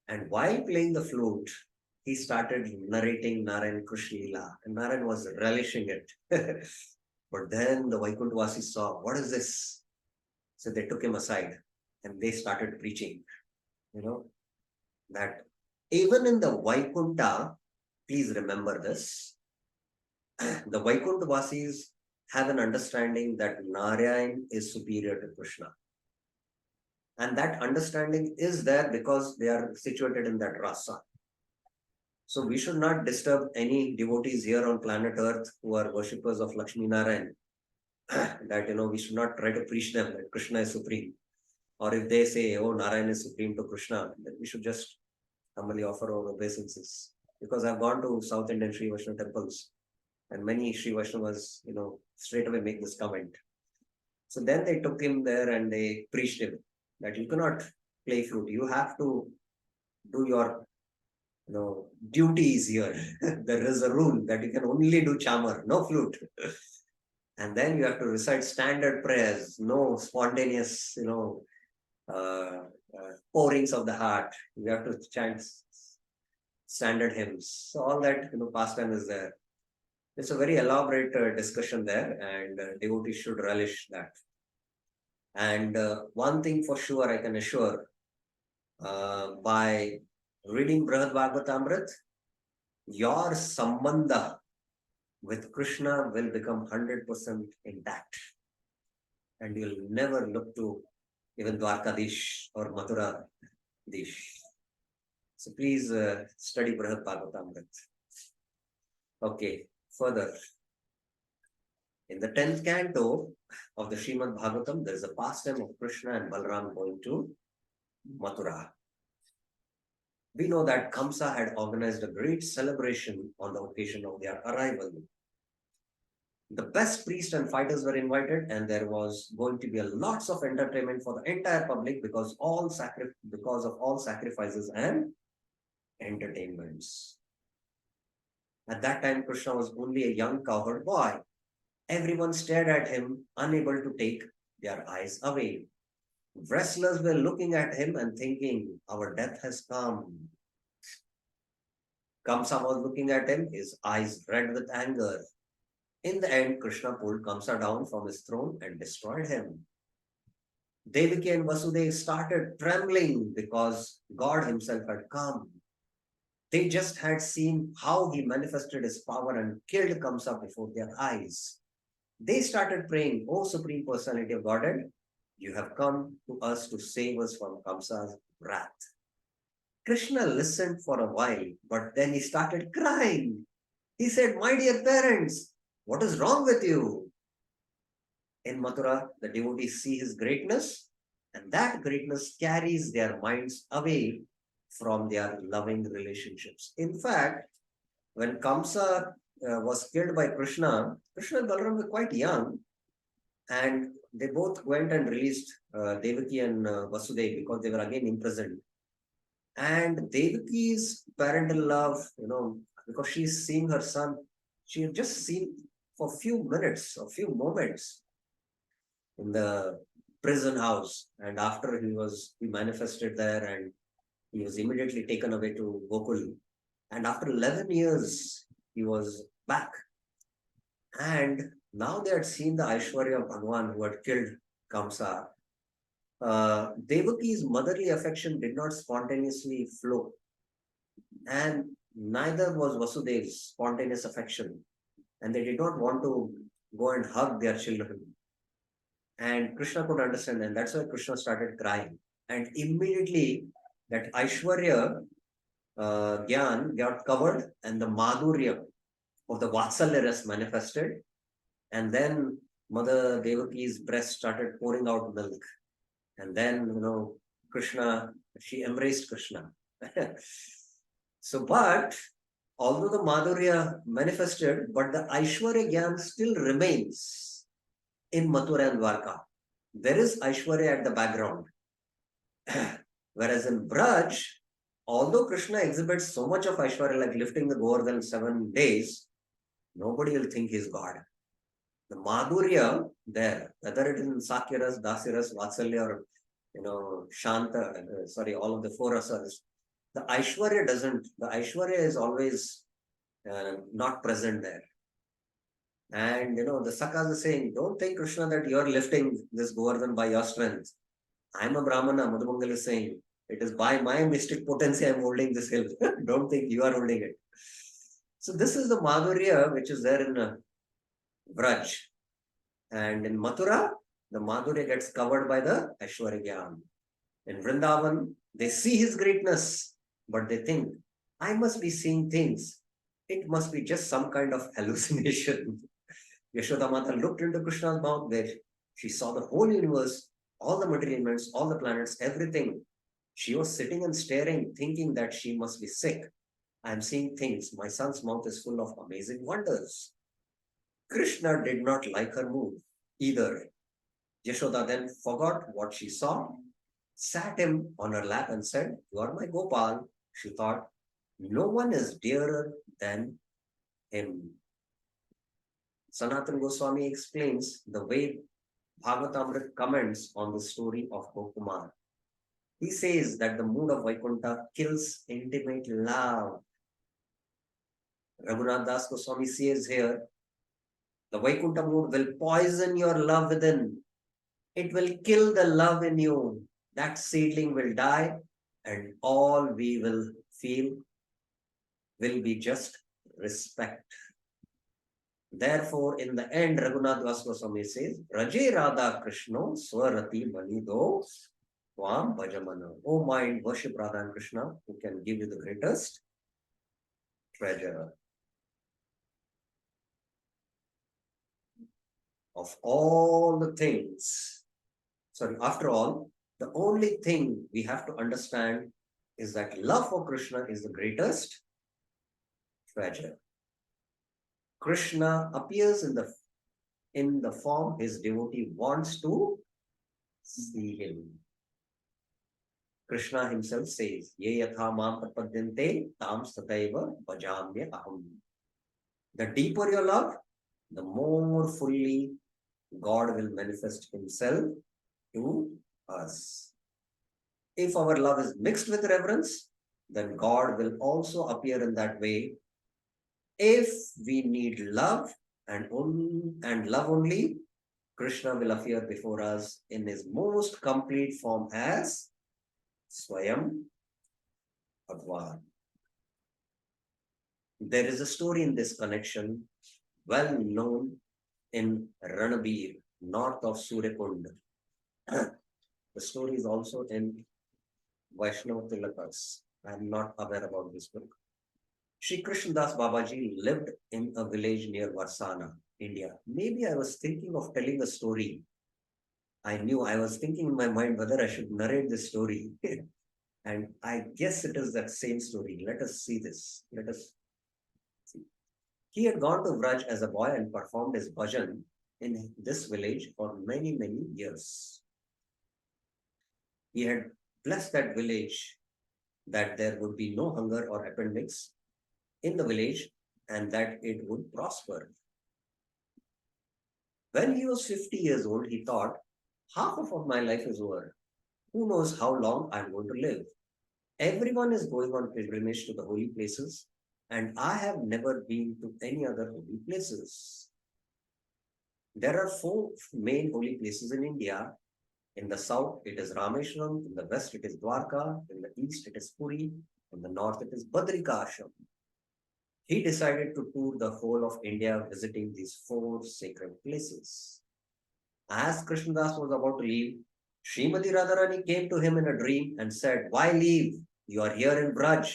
And while playing the flute, he started narrating Narayan Krishna Leela. And Narayan was relishing it. But then the Vaikuntha Vasis saw, what is this? So they took him aside and they started preaching, that even in the Vaikuntha, please remember this, the Vaikuntha Vasis have an understanding that Narayan is superior to Krishna. And that understanding is there because they are situated in that rasa. So we should not disturb any devotees here on planet Earth who are worshippers of Lakshmi Narayan. That, we should not try to preach them that Krishna is supreme. Or if they say, oh, Narayan is supreme to Krishna, then we should just humbly offer our obeisances. Because I've gone to South Indian Sri Vaishnava temples and many Sri Vaishnavas, straight away make this comment. So then they took him there and they preached him that you cannot play flute. You have to do your duties here. There is a rule that you can only do chamar, no flute. And then you have to recite standard prayers, no spontaneous, pourings of the heart. You have to chant standard hymns. So all that, pastime is there. It's a very elaborate discussion there, and devotees should relish that. And one thing for sure I can assure, by reading Brihad Bhagavatamrit, your sambandha with Krishna will become 100% intact. And you'll never look to even Dwarkadish or Mathura Dish. So please study Brihad Bhagavatamrit. Okay, further. In the 10th canto of the Srimad Bhagavatam, there is a pastime of Krishna and Balram going to Mathura. We know that Kamsa had organized a great celebration on the occasion of their arrival. The best priests and fighters were invited, and there was going to be a lots of entertainment for the entire public because of all sacrifices and entertainments. At that time, Krishna was only a young cowherd boy. Everyone stared at him, unable to take their eyes away. Wrestlers were looking at him and thinking, our death has come. Kamsa was looking at him, his eyes red with anger. In the end, Krishna pulled Kamsa down from his throne and destroyed him. Devaki and Vasudeva started trembling because God himself had come. They just had seen how he manifested his power and killed Kamsa before their eyes. They started praying, O Supreme Personality of Godhead, you have come to us to save us from Kamsa's wrath. Krishna listened for a while, but then he started crying. He said, my dear parents, what is wrong with you? In Mathura, the devotees see his greatness, and that greatness carries their minds away from their loving relationships. In fact, when Kamsa was killed by Krishna, Krishna and Balaram were quite young, and they both went and released Devaki and Vasudeva because they were again imprisoned. And Devaki's parental love, because she's seeing her son, she had just seen for a few minutes, a few moments in the prison house. And after he manifested there and he was immediately taken away to Gokul. And after 11 years, he was back. And now they had seen the Aishwarya of Bhagwan who had killed Kamsa. Devaki's motherly affection did not spontaneously flow. And neither was Vasudeva's spontaneous affection. And they did not want to go and hug their children. And Krishna could understand, and that's why Krishna started crying. And immediately that Aishwarya Gyan got covered, and the Madhurya of the Vatsalya rasa manifested. And then Mother Devaki's breast started pouring out milk. And then, Krishna, she embraced Krishna. So, but although the Madhurya manifested, but the Aishwarya Gyan still remains in Mathura and Dwarka. There is Aishwarya at the background. Whereas in Braj, although Krishna exhibits so much of Aishwarya, like lifting the Govardhan 7 days, nobody will think he's God. The Madhurya there, whether it is in Sakyaras, Dasiras, Vatsalya, or Shanta, all of the 4 rasas, the Aishwarya doesn't. The Aishwarya is always not present there. And the Sakas are saying, don't think, Krishna, that you're lifting this Govardhan by your strength. I'm a Brahmana. Madhumangal is saying, it is by my mystic potency I'm holding this hill. Don't think you are holding it. So this is the Madhurya which is there in Vraj. And in Mathura, the Madhurya gets covered by the Aishwarya Gyan. In Vrindavan, they see his greatness, but they think, I must be seeing things. It must be just some kind of hallucination. Yashoda Mata looked into Krishna's mouth where she saw the whole universe, all the material elements, all the planets, everything. She was sitting and staring, thinking that she must be sick. I am seeing things. My son's mouth is full of amazing wonders. Krishna did not like her mood either. Yashoda then forgot what she saw, sat him on her lap and said, you are my Gopal. She thought, no one is dearer than him. Sanatana Goswami explains the way Bhagavatamrita comments on the story of Gokumar. He says that the mood of Vaikuntha kills intimate love. Raghunath Das Goswami says here, the Vaikuntha mood will poison your love within. It will kill the love in you. That seedling will die, and all we will feel will be just respect. Therefore, in the end, Raghunath Das Goswami says, Raje Radha Krishna Swarati Manido Swam Bhajamana. O mind, worship Radha and Krishna, who can give you the greatest treasure. Of all the things, after all, the only thing we have to understand is that love for Krishna is the greatest treasure. Krishna appears in the form his devotee wants to see him. Krishna himself says, Ye yatha mam prapadyante tam sataiva bhajamya aham. The deeper your love, the more fully God will manifest himself to us. If our love is mixed with reverence, then God will also appear in that way. If we need love and love only, Krishna will appear before us in his most complete form as Swayam Bhagwan. There is a story in this connection, well known in Ranabir, north of Suryakund. The story is also in Vaishnava Tilakas. I am not aware about this book. Shri Krishnadas Babaji lived in a village near Varsana, India. Maybe I was thinking of telling a story. I was thinking in my mind whether I should narrate this story. And I guess it is that same story. Let us see this. Let us see. He had gone to Vraj as a boy and performed his bhajan in this village for many, many years. He had blessed that village that there would be no hunger or appendix in the village and that it would prosper. When he was 50 years old, he thought, half of my life is over. Who knows how long I'm going to live? Everyone is going on pilgrimage to the holy places, and I have never been to any other holy places. There are four main holy places in India. In the south, it is Rameshwaram. In the west, it is Dwarka. In the east, it is Puri. In the north, it is Badrika Ashram. He decided to tour the whole of India visiting these four sacred places. As Krishnadas was about to leave, Srimati Radharani came to him in a dream and said, Why leave? You are here in Braj.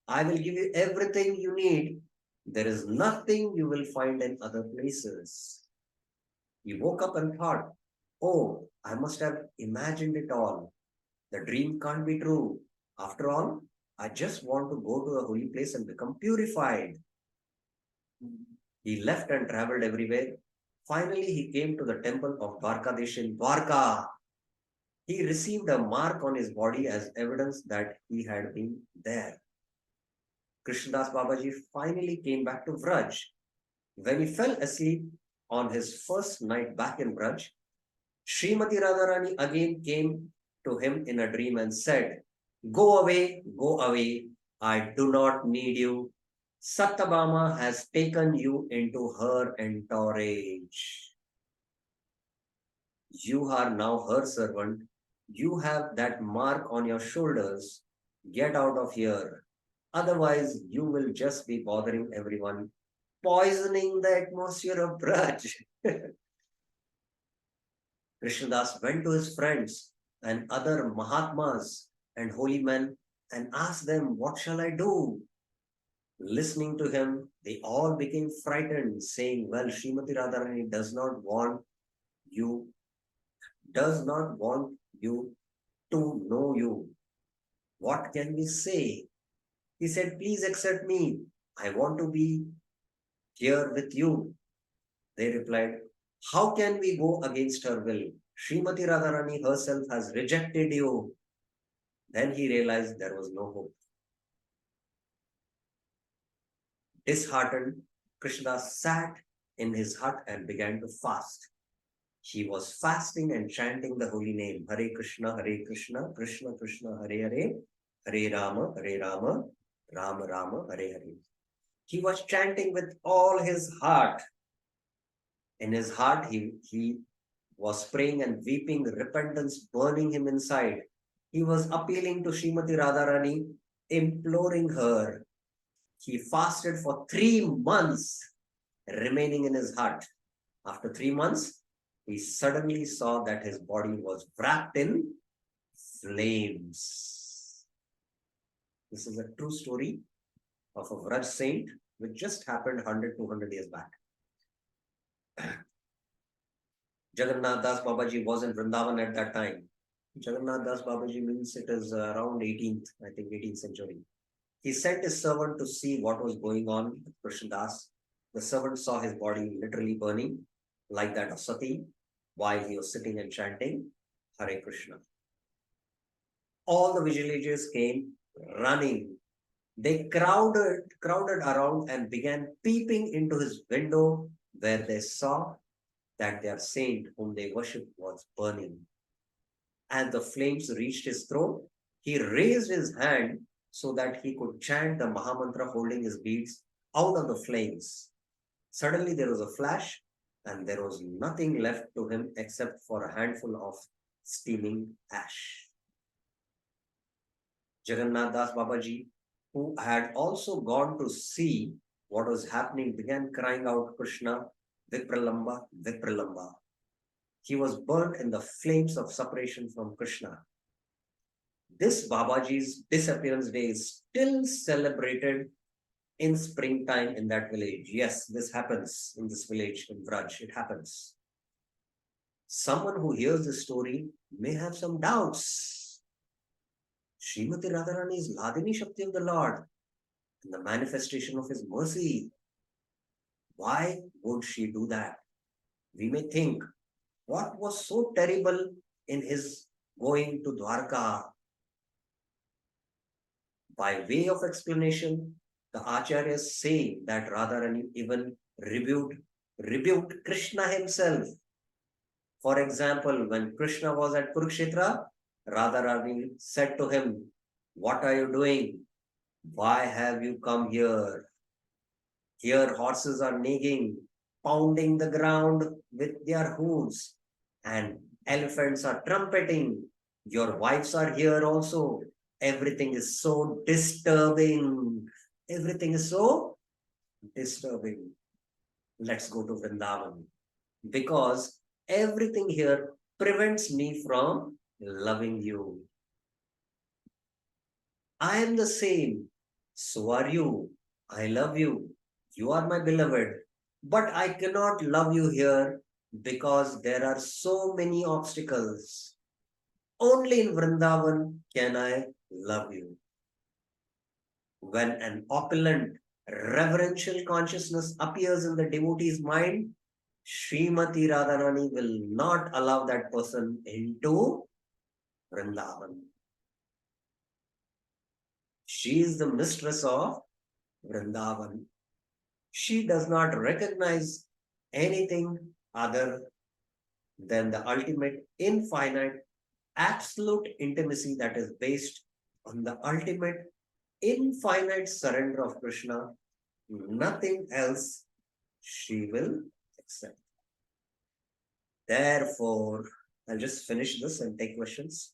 I will give you everything you need. There is nothing you will find in other places. He woke up and thought, Oh, I must have imagined it all. The dream can't be true. After all, I just want to go to a holy place and become purified. He left and traveled everywhere. Finally, he came to the temple of Dwarkadesh in Dwarka. He received a mark on his body as evidence that he had been there. Krishnadas Babaji finally came back to Vraj. When he fell asleep on his first night back in Vraj, Srimati Radharani again came to him in a dream and said, go away, I do not need you. Satyabhama has taken you into her entourage. You are now her servant. You have that mark on your shoulders. Get out of here. Otherwise, you will just be bothering everyone, poisoning the atmosphere of Braj. Krishnadas went to his friends and other Mahatmas and holy men and asked them, What shall I do? Listening to him, they all became frightened, saying, Well, Srimati Radharani you, does not want you to know you. What can we say? He said, Please accept me. I want to be here with you. They replied, How can we go against her will? Srimati Radharani herself has rejected you. Then he realized there was no hope. Disheartened, Krishna sat in his hut and began to fast. He was fasting and chanting the holy name, Hare Krishna, Krishna Krishna, Hare Hare, Hare Rama, Rama Rama, Hare Hare. He was chanting with all his heart. In his heart, he was praying and weeping, repentance burning him inside. He was appealing to Srimati Radharani, imploring her. He fasted for 3 months, remaining in his hut. After 3 months, he suddenly saw that his body was wrapped in flames. This is a true story of a Vraj saint, which just happened 100, 200 years back. Jagannath Das Babaji was in Vrindavan at that time. Jagannath Das Babaji means it is around 18th century. He sent his servant to see what was going on with Krishnadas. The servant saw his body literally burning, like that of Sati, while he was sitting and chanting Hare Krishna. all the villagers came running. They crowded around and began peeping into his window, where they saw that their saint whom they worshipped was burning. As the flames reached his throat, he raised his hand so that he could chant the Mahamantra holding his beads out of the flames. Suddenly there was a flash, and there was nothing left to him except for a handful of steaming ash. Jagannath Das Babaji, who had also gone to see what was happening, began crying out, Krishna, Vipralamba, Vipralamba. He was burnt in the flames of separation from Krishna. This Babaji's disappearance day is still celebrated in springtime in that village. Yes, this happens in this village in Vraj. It happens. Someone who hears this story may have some doubts. Srimati Radharani is Ladini Shakti of the Lord and the manifestation of his mercy. Why would she do that? We may think, what was so terrible in his going to Dwarka? By way of explanation, the acharyas say that Radharani even rebuked Krishna himself. For example, when Krishna was at Kurukshetra, Radharani said to him, what are you doing? Why have you come here? Here horses are neighing, pounding the ground with their hooves, and elephants are trumpeting. Your wives are here also. Everything is so disturbing. Everything is so disturbing. Let's go to Vrindavan. Because everything here prevents me from loving you. I am the same. So are you. I love you. You are my beloved. But I cannot love you here because there are so many obstacles. Only in Vrindavan can I love you. When an opulent, reverential consciousness appears in the devotee's mind, Srimati Radharani will not allow that person into Vrindavan. She is the mistress of Vrindavan. She does not recognize anything other than the ultimate, infinite, absolute intimacy that is based on the ultimate, infinite surrender of Krishna. Nothing else she will accept. Therefore, I'll just finish this and take questions.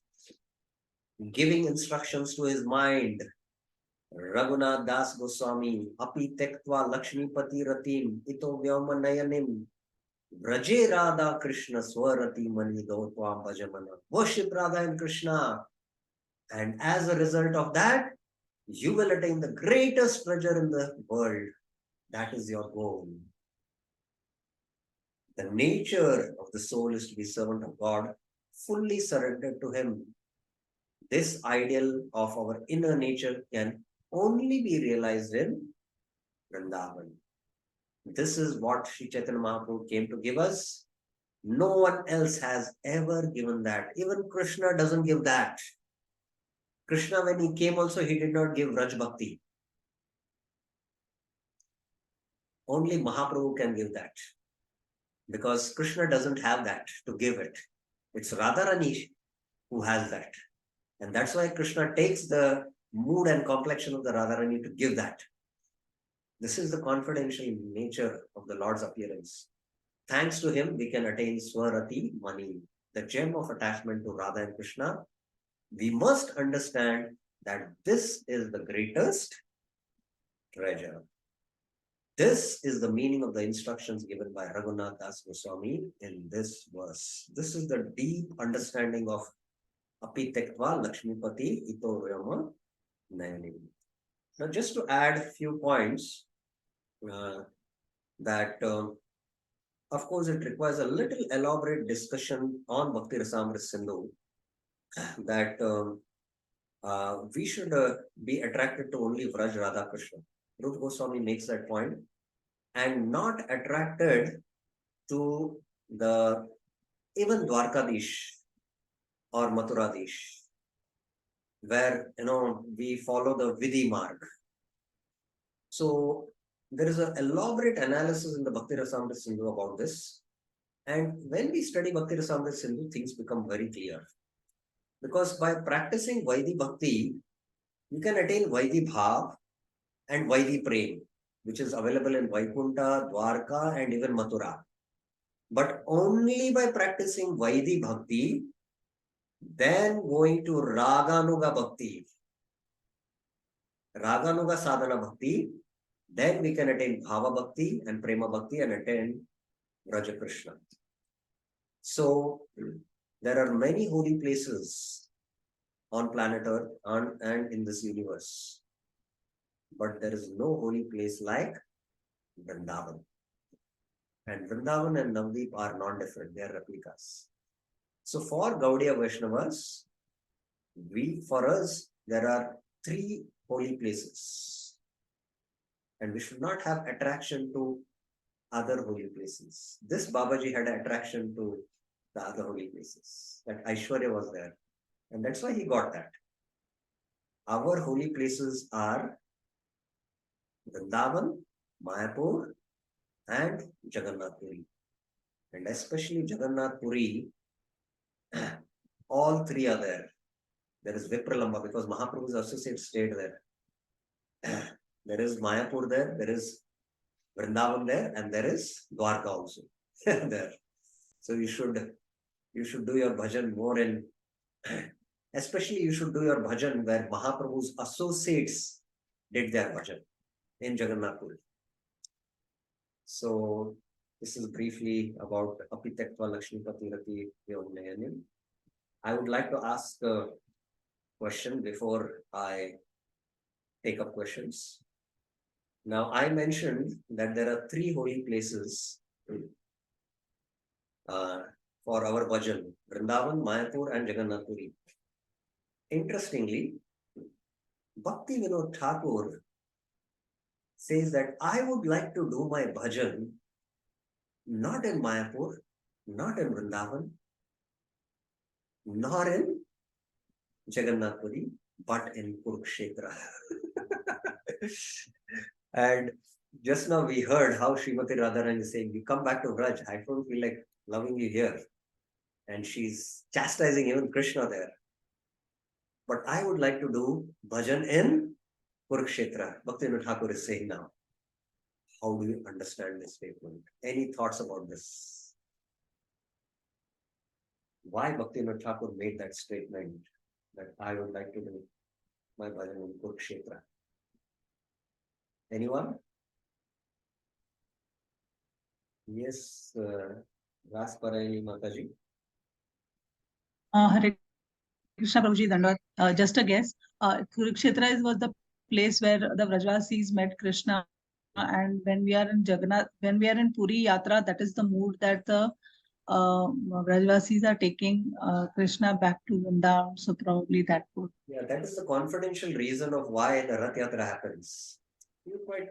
Giving instructions to his mind, Raghunath Das Goswami, api tektva Lakshmipati ratim, ito vyomanayanim, Vraje Radha Krishna Swarati Mani Dotwa Bhajamana. Worship Radha and Krishna. And as a result of that, you will attain the greatest treasure in the world. That is your goal. The nature of the soul is to be servant of God, fully surrendered to Him. This ideal of our inner nature can only be realized in Vrindavan. This is what Sri Chaitanya Mahaprabhu came to give us. No one else has ever given that. Even Krishna doesn't give that. Krishna, when he came also, he did not give Raj Bhakti. Only Mahaprabhu can give that. Because Krishna doesn't have that to give it. It's Radharani who has that. And that's why Krishna takes the mood and complexion of the Radharani to give that. This is the confidential nature of the Lord's appearance. Thanks to him, we can attain Swarati Mani, the gem of attachment to Radha and Krishna. We must understand that this is the greatest treasure. This is the meaning of the instructions given by Raghunath Das Goswami in this verse. This is the deep understanding of Api Tektva Lakshmipati Ito Vyoma Nayanim. Now, just to add a few points, that of course it requires a little elaborate discussion on Bhakti Rasamrita Sindhu, that we should be attracted to only Vraj Radha Krishna. Rupa Goswami makes that point, and not attracted to the even Dwarkadish or Mathuradish. where we follow the Vidhi mark. So there is an elaborate analysis in the Bhakti Rasamrita Sindhu about this. And when we study Bhakti Rasamrita Sindhu, things become very clear. Because by practicing Vaidhi Bhakti, you can attain Vaidhi Bhav and Vaidhi Prem, which is available in Vaikunta, Dwarka, and even Mathura. But only by practicing Vaidhi Bhakti, then going to Raganuga Bhakti, Raganuga Sadhana Bhakti, then we can attain Bhava Bhakti and Prema Bhakti and attain Raja Krishna. So there are many holy places on planet Earth and in this universe. But there is no holy place like Vrindavan. And Vrindavan and Navdeep are non-different, they are replicas. So for Gaudiya Vaishnavas, for us, there are 3 holy places. And we should not have attraction to other holy places. This Babaji had an attraction to the other holy places. That Aishwarya was there. And that's why he got that. Our holy places are Vrindavan, Mayapur, and Jagannath Puri. And especially Jagannath Puri, all 3 are there. There is Vipralamba because Mahaprabhu's associate stayed there. There is Mayapur there is Vrindavan there, and there is Dwarka also there. So you should do your bhajan more in, especially you should do your bhajan where Mahaprabhu's associates did their bhajan in Jagannath Puri. So this is briefly about Apitekva Lakshmipati Rati Vyomnayanim. I would like to ask a question before I take up questions. Now, I mentioned that there are 3 holy places for our bhajan, Vrindavan, Mayapur, and Jagannath Puri. Interestingly, Bhakti Vinod Thakur says that I would like to do my bhajan not in Mayapur, not in Vrindavan, nor in Jagannath Puri, but in Kurukshetra. And just now we heard how Srimati Radharani is saying, you come back to Vraj, I don't feel like loving you here. And she's chastising even Krishna there. But I would like to do bhajan in Kurukshetra. Bhakti Vinod Thakur is saying now. How do you understand this statement? Any thoughts about this? Why Bhakti Vinod Thakur made that statement that I would like to do my bhajan in Kurukshetra? Anyone? Yes, Ras Parayani Mataji. Hare Krishna Prabhuji Dandavat. Just a guess. Kurukshetra was the place where the Vrajavasis met Krishna. And when we are in Jagannath, when we are in Puri Yatra, that is the mood that the Vrajavasis are taking Krishna back to Vrindavan. So probably that would. Yeah, that is the confidential reason of why the Rath Yatra happens. You're quite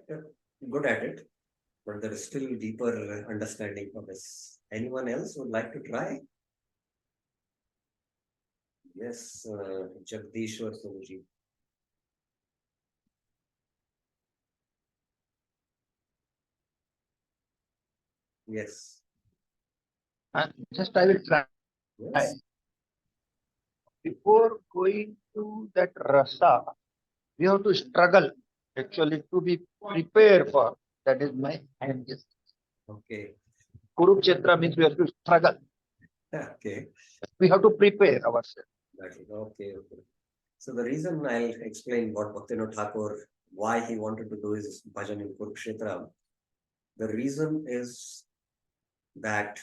good at it, but there is still deeper understanding of this. Anyone else would like to try? Yes, Jagdishwar Prabhuji. Yes. Just I will try. Yes. Before going to that rasa, we have to struggle actually to be prepared for. That is my idea. Okay. Kurukshetra means we have to struggle. Okay. We have to prepare ourselves. Okay. So the reason I'll explain what Bhaktivinoda Thakur, why he wanted to do his bhajan in Kurukshetra. The reason is that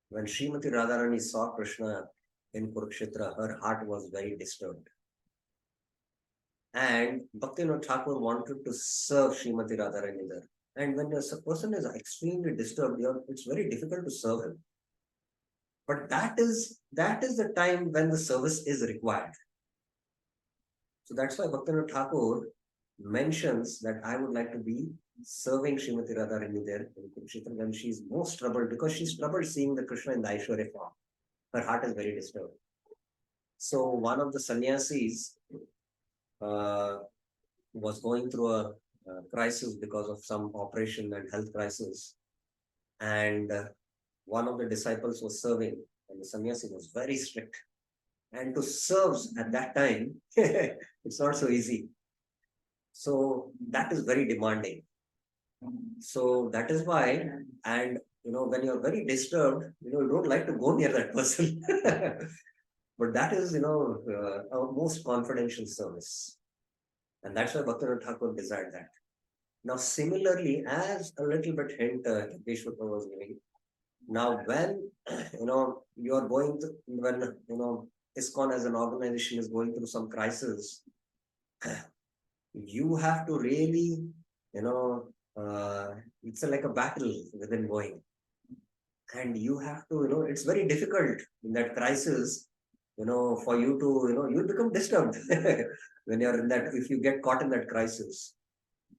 when Srimati Radharani saw Krishna in Kurukshetra, her heart was very disturbed. And Bhaktivinoda Thakur wanted to serve Srimati Radharani there. And when a person is extremely disturbed, it's very difficult to serve him. But that is the time when the service is required. So that's why Bhaktivinoda Thakur mentions that I would like to be serving Srimati Radharani there in Kurukshetra when she's most troubled, because she's troubled seeing the Krishna in the Aishwarya form. Her heart is very disturbed. So one of the sannyasis was going through a crisis because of some operation and health crisis. And one of the disciples was serving, and the sannyasi was very strict. And to serve at that time, it's not so easy. So that is very demanding. So that is why, and when you're very disturbed, you don't like to go near that person. But that is, our most confidential service. And that's why Bhaktivinoda Thakur desired that. Now, similarly, as a little bit hint Keshwar was giving, now when, you are going to, when, ISKCON as an organization is going through some crisis, you have to really, it's like a battle within going. And you have to, it's very difficult in that crisis, for you to, you become disturbed when you're in that, if you get caught in that crisis.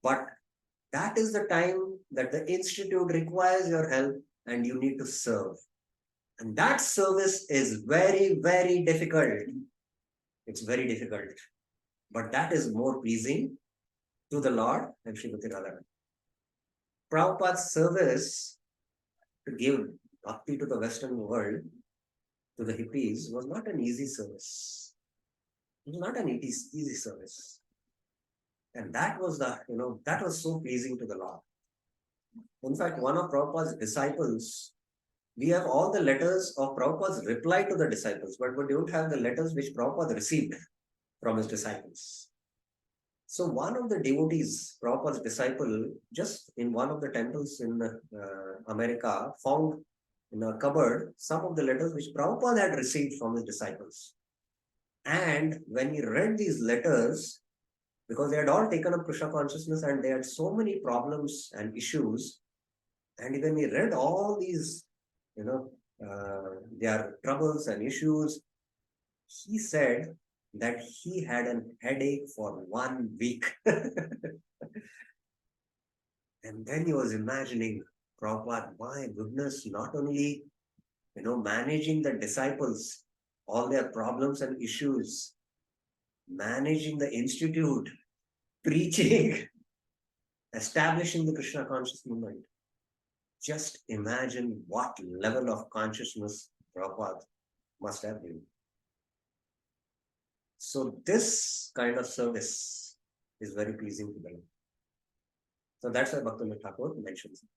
But that is the time that the institute requires your help and you need to serve. And that service is very, very difficult. It's very difficult. But that is more pleasing to the Lord and Srimati Radharani. Prabhupada's service to give bhakti to the Western world, to the hippies, was not an easy service. It was not an easy service. And that was that was so pleasing to the Lord. In fact, one of Prabhupada's disciples, we have all the letters of Prabhupada's reply to the disciples, but we don't have the letters which Prabhupada received from his disciples. So one of the devotees, Prabhupada's disciple, just in one of the temples in America, found in a cupboard some of the letters which Prabhupada had received from his disciples. And when he read these letters, because they had all taken up Krishna consciousness and they had so many problems and issues, and when he read all these, their troubles and issues, he said that he had a headache for 1 week. And then he was imagining, Prabhupada, my goodness, not only, managing the disciples, all their problems and issues, managing the institute, preaching, establishing the Krishna conscious movement. Just imagine what level of consciousness Prabhupada must have been. So this kind of service is very pleasing to them. So that's why Bhaktivinoda Thakur mentions it.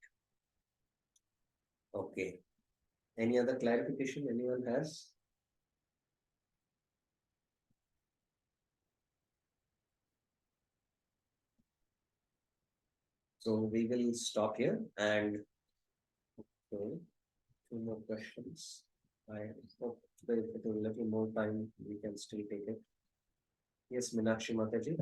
Okay. Any other clarification anyone has? So we will stop here and okay, 2 more questions. I hope that if it is a little more time, we can still take it. Yes, Meenakshi Mataji.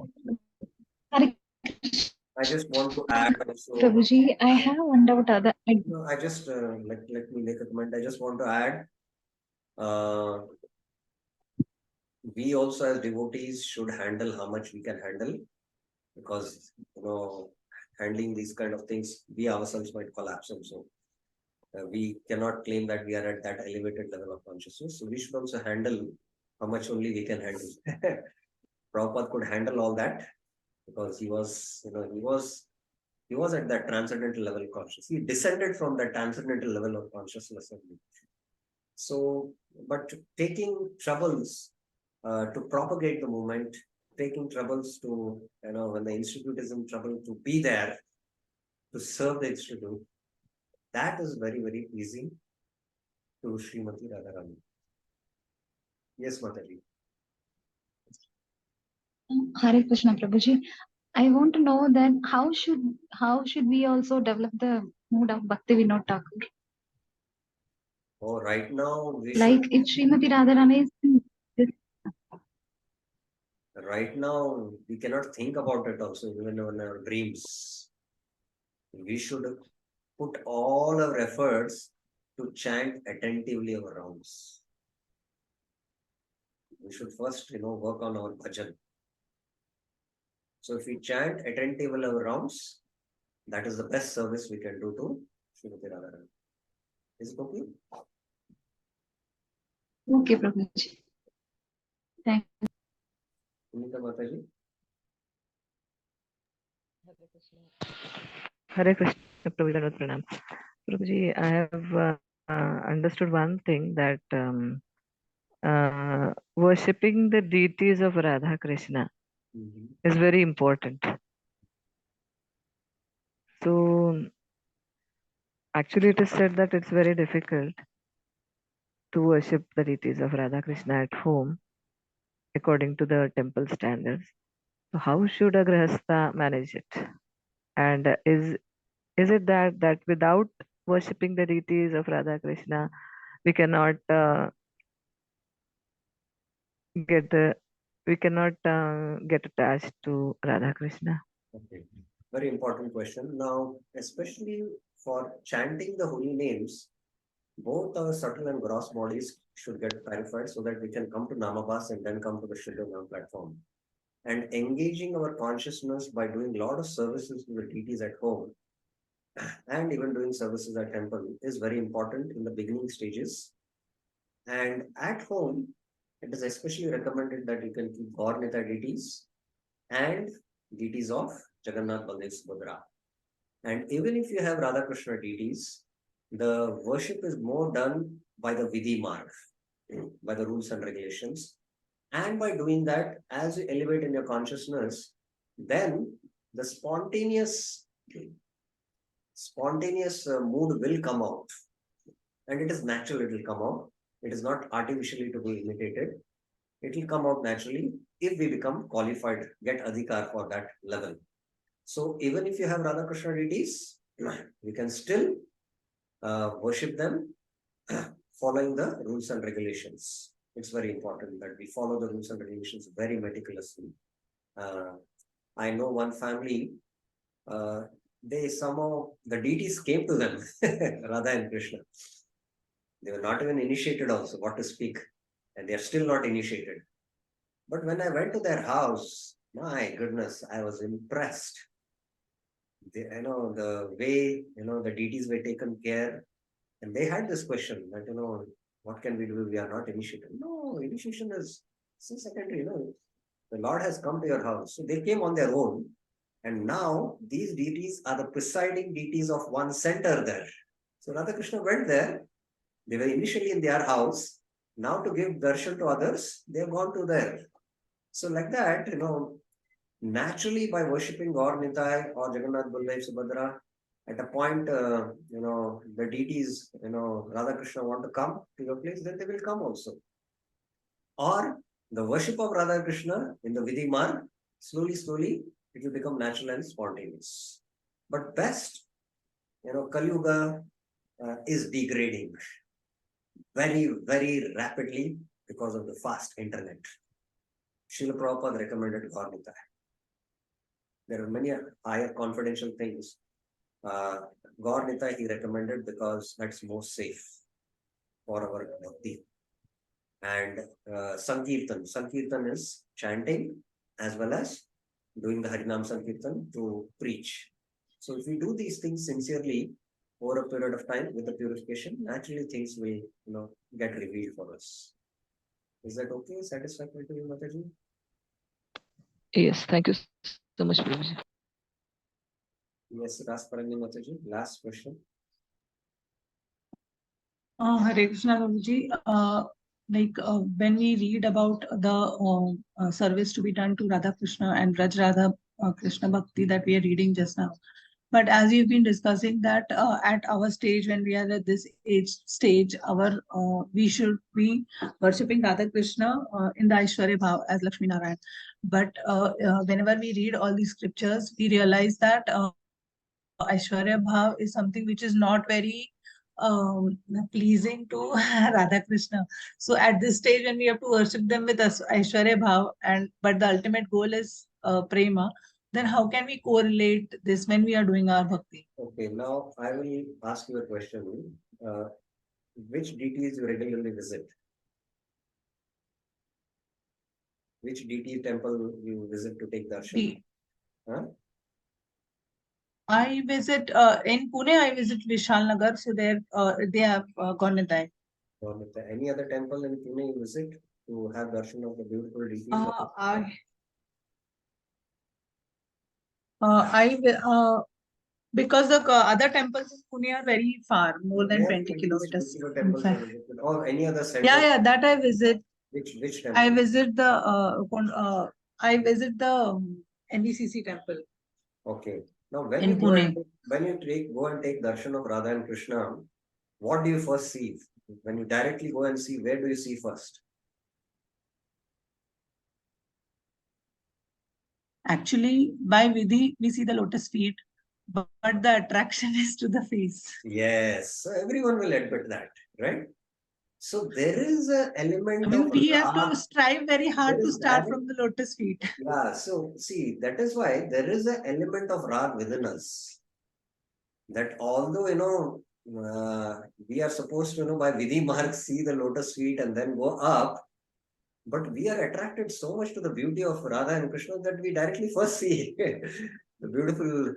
I just want to add also. Prabhuji, I have one doubt. No, I just let me make a comment. I just want to add. We also as devotees should handle how much we can handle, because handling these kind of things, we ourselves might collapse also. We cannot claim that we are at that elevated level of consciousness. So we should also handle how much only we can handle. Prabhupada could handle all that because he was at that transcendental level of consciousness. He descended from that transcendental level of consciousness. So, but taking troubles to propagate the movement, taking troubles to, when the institute is in trouble, to be there, to serve the institute, that is very, very pleasing to Srimati Radharani. Yes, Mataji. Hare Krishna, Prabhuji. I want to know that how should we also develop the mood of Bhaktivinoda Thakur? Oh, right now we like should, if Srimati Radharani is in this, right now we cannot think about it also, even in our dreams. We should put all our efforts to chant attentively our rounds. We should first, work on our bhajan. So if we chant attentively our rounds, that is the best service we can do to Srimati Radharani. Is it okay? okay, Prabhuji. Thank Sunita Mataji. Hare Krishna, Prabhu Dandavat Pranam. Prabhuji, I have understood one thing that worshipping the deities of Radha Krishna is very important. So, actually, it is said that it's very difficult to worship the deities of Radha Krishna at home according to the temple standards. So, how should a grahastha manage it? And is it that without worshipping the deities of Radha Krishna, we cannot get attached to Radha Krishna? Okay, very important question. Now, especially for chanting the holy names, both our subtle and gross bodies should get clarified so that we can come to Namabhas and then come to the Shuddha Nam platform. And engaging our consciousness by doing a lot of services to the deities at home and even doing services at temple is very important in the beginning stages. And at home, it is especially recommended that you can keep Gaur-Nita deities and deities of Jagannath, Baldev, Subhadra. And even if you have Radha Krishna deities, the worship is more done by the Vidhi Marg, by the rules and regulations. And by doing that, as you elevate in your consciousness, then the spontaneous mood will come out. And it is natural, it will come out. It is not artificially to be imitated. It will come out naturally if we become qualified, get adhikar for that level. So even if you have Radha Krishna deities, you can still worship them following the rules and regulations. It's very important that we follow the rules and regulations very meticulously. I know one family, they somehow, the deities came to them, Radha and Krishna. They were not even initiated also, what to speak, and they are still not initiated. But when I went to their house, my goodness, I was impressed. The way, the deities were taken care. And they had this question that, what can we do? We are not initiated. No, initiation is secondary, The Lord has come to your house. So they came on their own. And now these deities are the presiding deities of one center there. So Radha Krishna went there. They were initially in their house. Now to give darshan to others, they have gone to there. So like that, naturally by worshipping Gaur Nitai or Jagannath Baldev Subhadra, at a point, the deities, Radha Krishna want to come to your place, then they will come also. Or the worship of Radha Krishna in the Vidhi Marg, slowly, it will become natural and spontaneous. But best, Kali Yuga is degrading very, very rapidly because of the fast internet. Srila Prabhupada recommended Gaur Nitai. There are many higher confidential things. Gaur Nitai he recommended because that's more safe for our bhakti. And Sankirtan. Sankirtan is chanting as well as doing the Harinam Sankirtan to preach. So if we do these things sincerely over a period of time with the purification, naturally things will, get revealed for us. Is that okay? Satisfactory to you, Mataji? Yes, thank you so much, Prabhuji. Yes, Rasparani Mataji, last question. Hare Krishna Prabhuji, when we read about the service to be done to Radha Krishna and Raj Radha Krishna Bhakti that we are reading just now. But as you've been discussing that at our stage, when we are at this age stage, we should be worshipping Radha Krishna in the Aishwarya Bhav as Lakshmi Narayan. But whenever we read all these scriptures, we realize that Aishwarya Bhav is something which is not very pleasing to Radha Krishna. So at this stage, when we have to worship them with Aishwarya Bhav, but the ultimate goal is prema, then how can we correlate this when we are doing our bhakti? Okay, now I will ask you a question. Which deities you regularly visit? Which deity temple you visit to take darshan? Huh? I visit in Pune. I visit Vishal Nagar, so there they have Gaur Nitai. Any other temple in Pune you visit? to have darshan of the beautiful deities? Because the other temples in Pune are very far, more than Where 20 these kilometers. particular in temples are fact. visited, or any other center? Yeah, that I visit. Which temple? I visit the NVCC temple. Okay. Now, when In you go Pune. go and take darshan of Radha and Krishna, what do you first see? When you directly go and see, where do you see first? Actually, by Vidhi, we see the lotus feet, but the attraction is to the face. Yes, so everyone will admit that, right? So there is an element I mean, of we have to Rag. strive very hard There to is start that. from the lotus feet. Yeah, so see, that is why there is an element of Rag within us. That although, we are supposed to, by Vidhi Marg see the lotus feet and then go up, but we are attracted so much to the beauty of Radha and Krishna that we directly first see the beautiful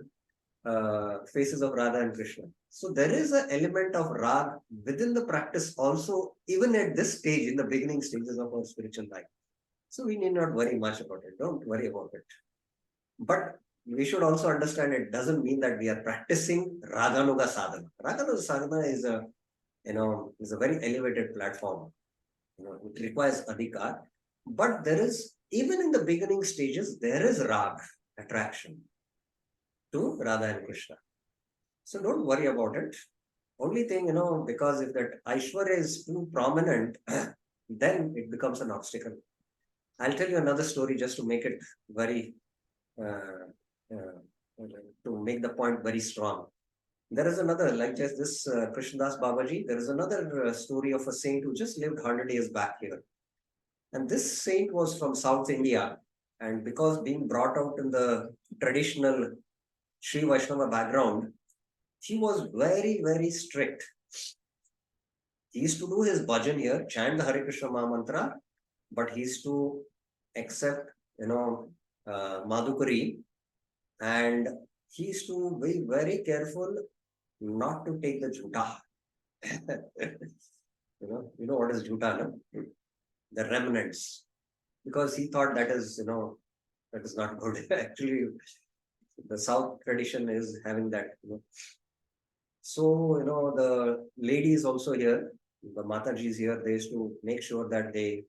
faces of Radha and Krishna. So there is an element of Rag within the practice also, even at this stage, in the beginning stages of our spiritual life. So we need not worry much about it. Don't worry about it. But we should also understand it doesn't mean that we are practicing Raganuga Sadhana. Raganuga Sadhana is a very elevated platform. It requires adhikar, but there is, even in the beginning stages, there is Rag, attraction to Radha and Krishna. So don't worry about it. Only thing, because if that Aishwarya is too prominent, then it becomes an obstacle. I'll tell you another story just to make it very, to make the point very strong. There is another, like just this Krishnadas Babaji, there is another story of a saint who just lived 100 years back here. And this saint was from South India. And because being brought out in the traditional Sri Vaishnava background, he was very, very strict. He used to do his bhajan here, chant the Hare Krishna Maha Mantra, but he used to accept, Madhukari, and he used to be very careful not to take the jhuta. you know what is jhuta, no? The remnants, because he thought that is, that is not good. Actually, the South tradition is having that. So, the ladies also here, the Matajis here, they used to make sure that they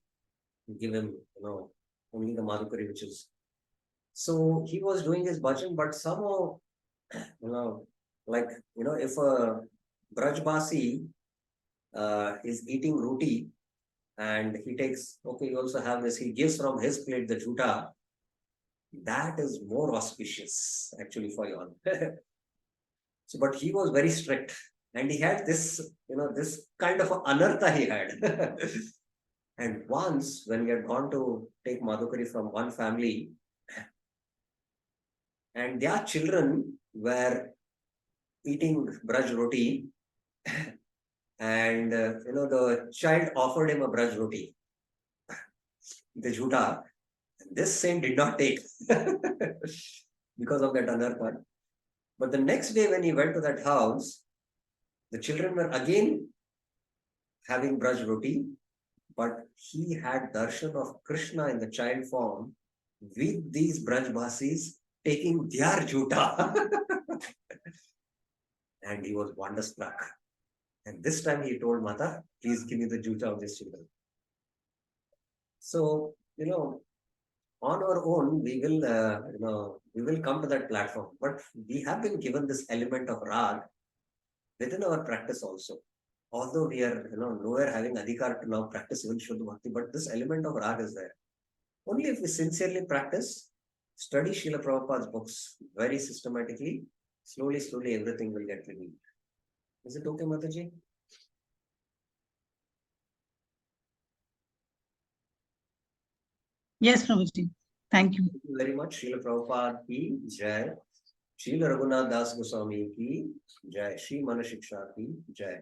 give him, only the Madhukari, which is. So he was doing his bhajan, but somehow, if a Brajbasi is eating roti and he takes, okay, you also have this, he gives from his plate the jhuta, that is more auspicious actually for you all. So, but he was very strict and he had this, this kind of anartha he had. And once when we had gone to take Madhukari from one family and their children were eating Braj roti, and the child offered him a Braj roti, the jhuta. This saint did not take because of that anartha. But the next day when he went to that house, the children were again having Braj roti, but he had darshan of Krishna in the child form with these Brajbasis taking their jhuta. And he was wonderstruck. And this time he told Mata, please give me the jhuta of these children. So, on our own, we will come to that platform. But we have been given this element of Rag within our practice also. Although we are, nowhere having adhikar to now practice even Shuddha Bhakti, but this element of Rag is there. Only if we sincerely practice, study Srila Prabhupada's books very systematically, slowly, everything will get revealed. Is it okay, Mataji? Yes, Prabhuji. Thank you. Thank you very much. Srila Prabhupada ki jai. Srila Raghunath Das Goswami ki jai. Shri Manah Shiksha ki jai.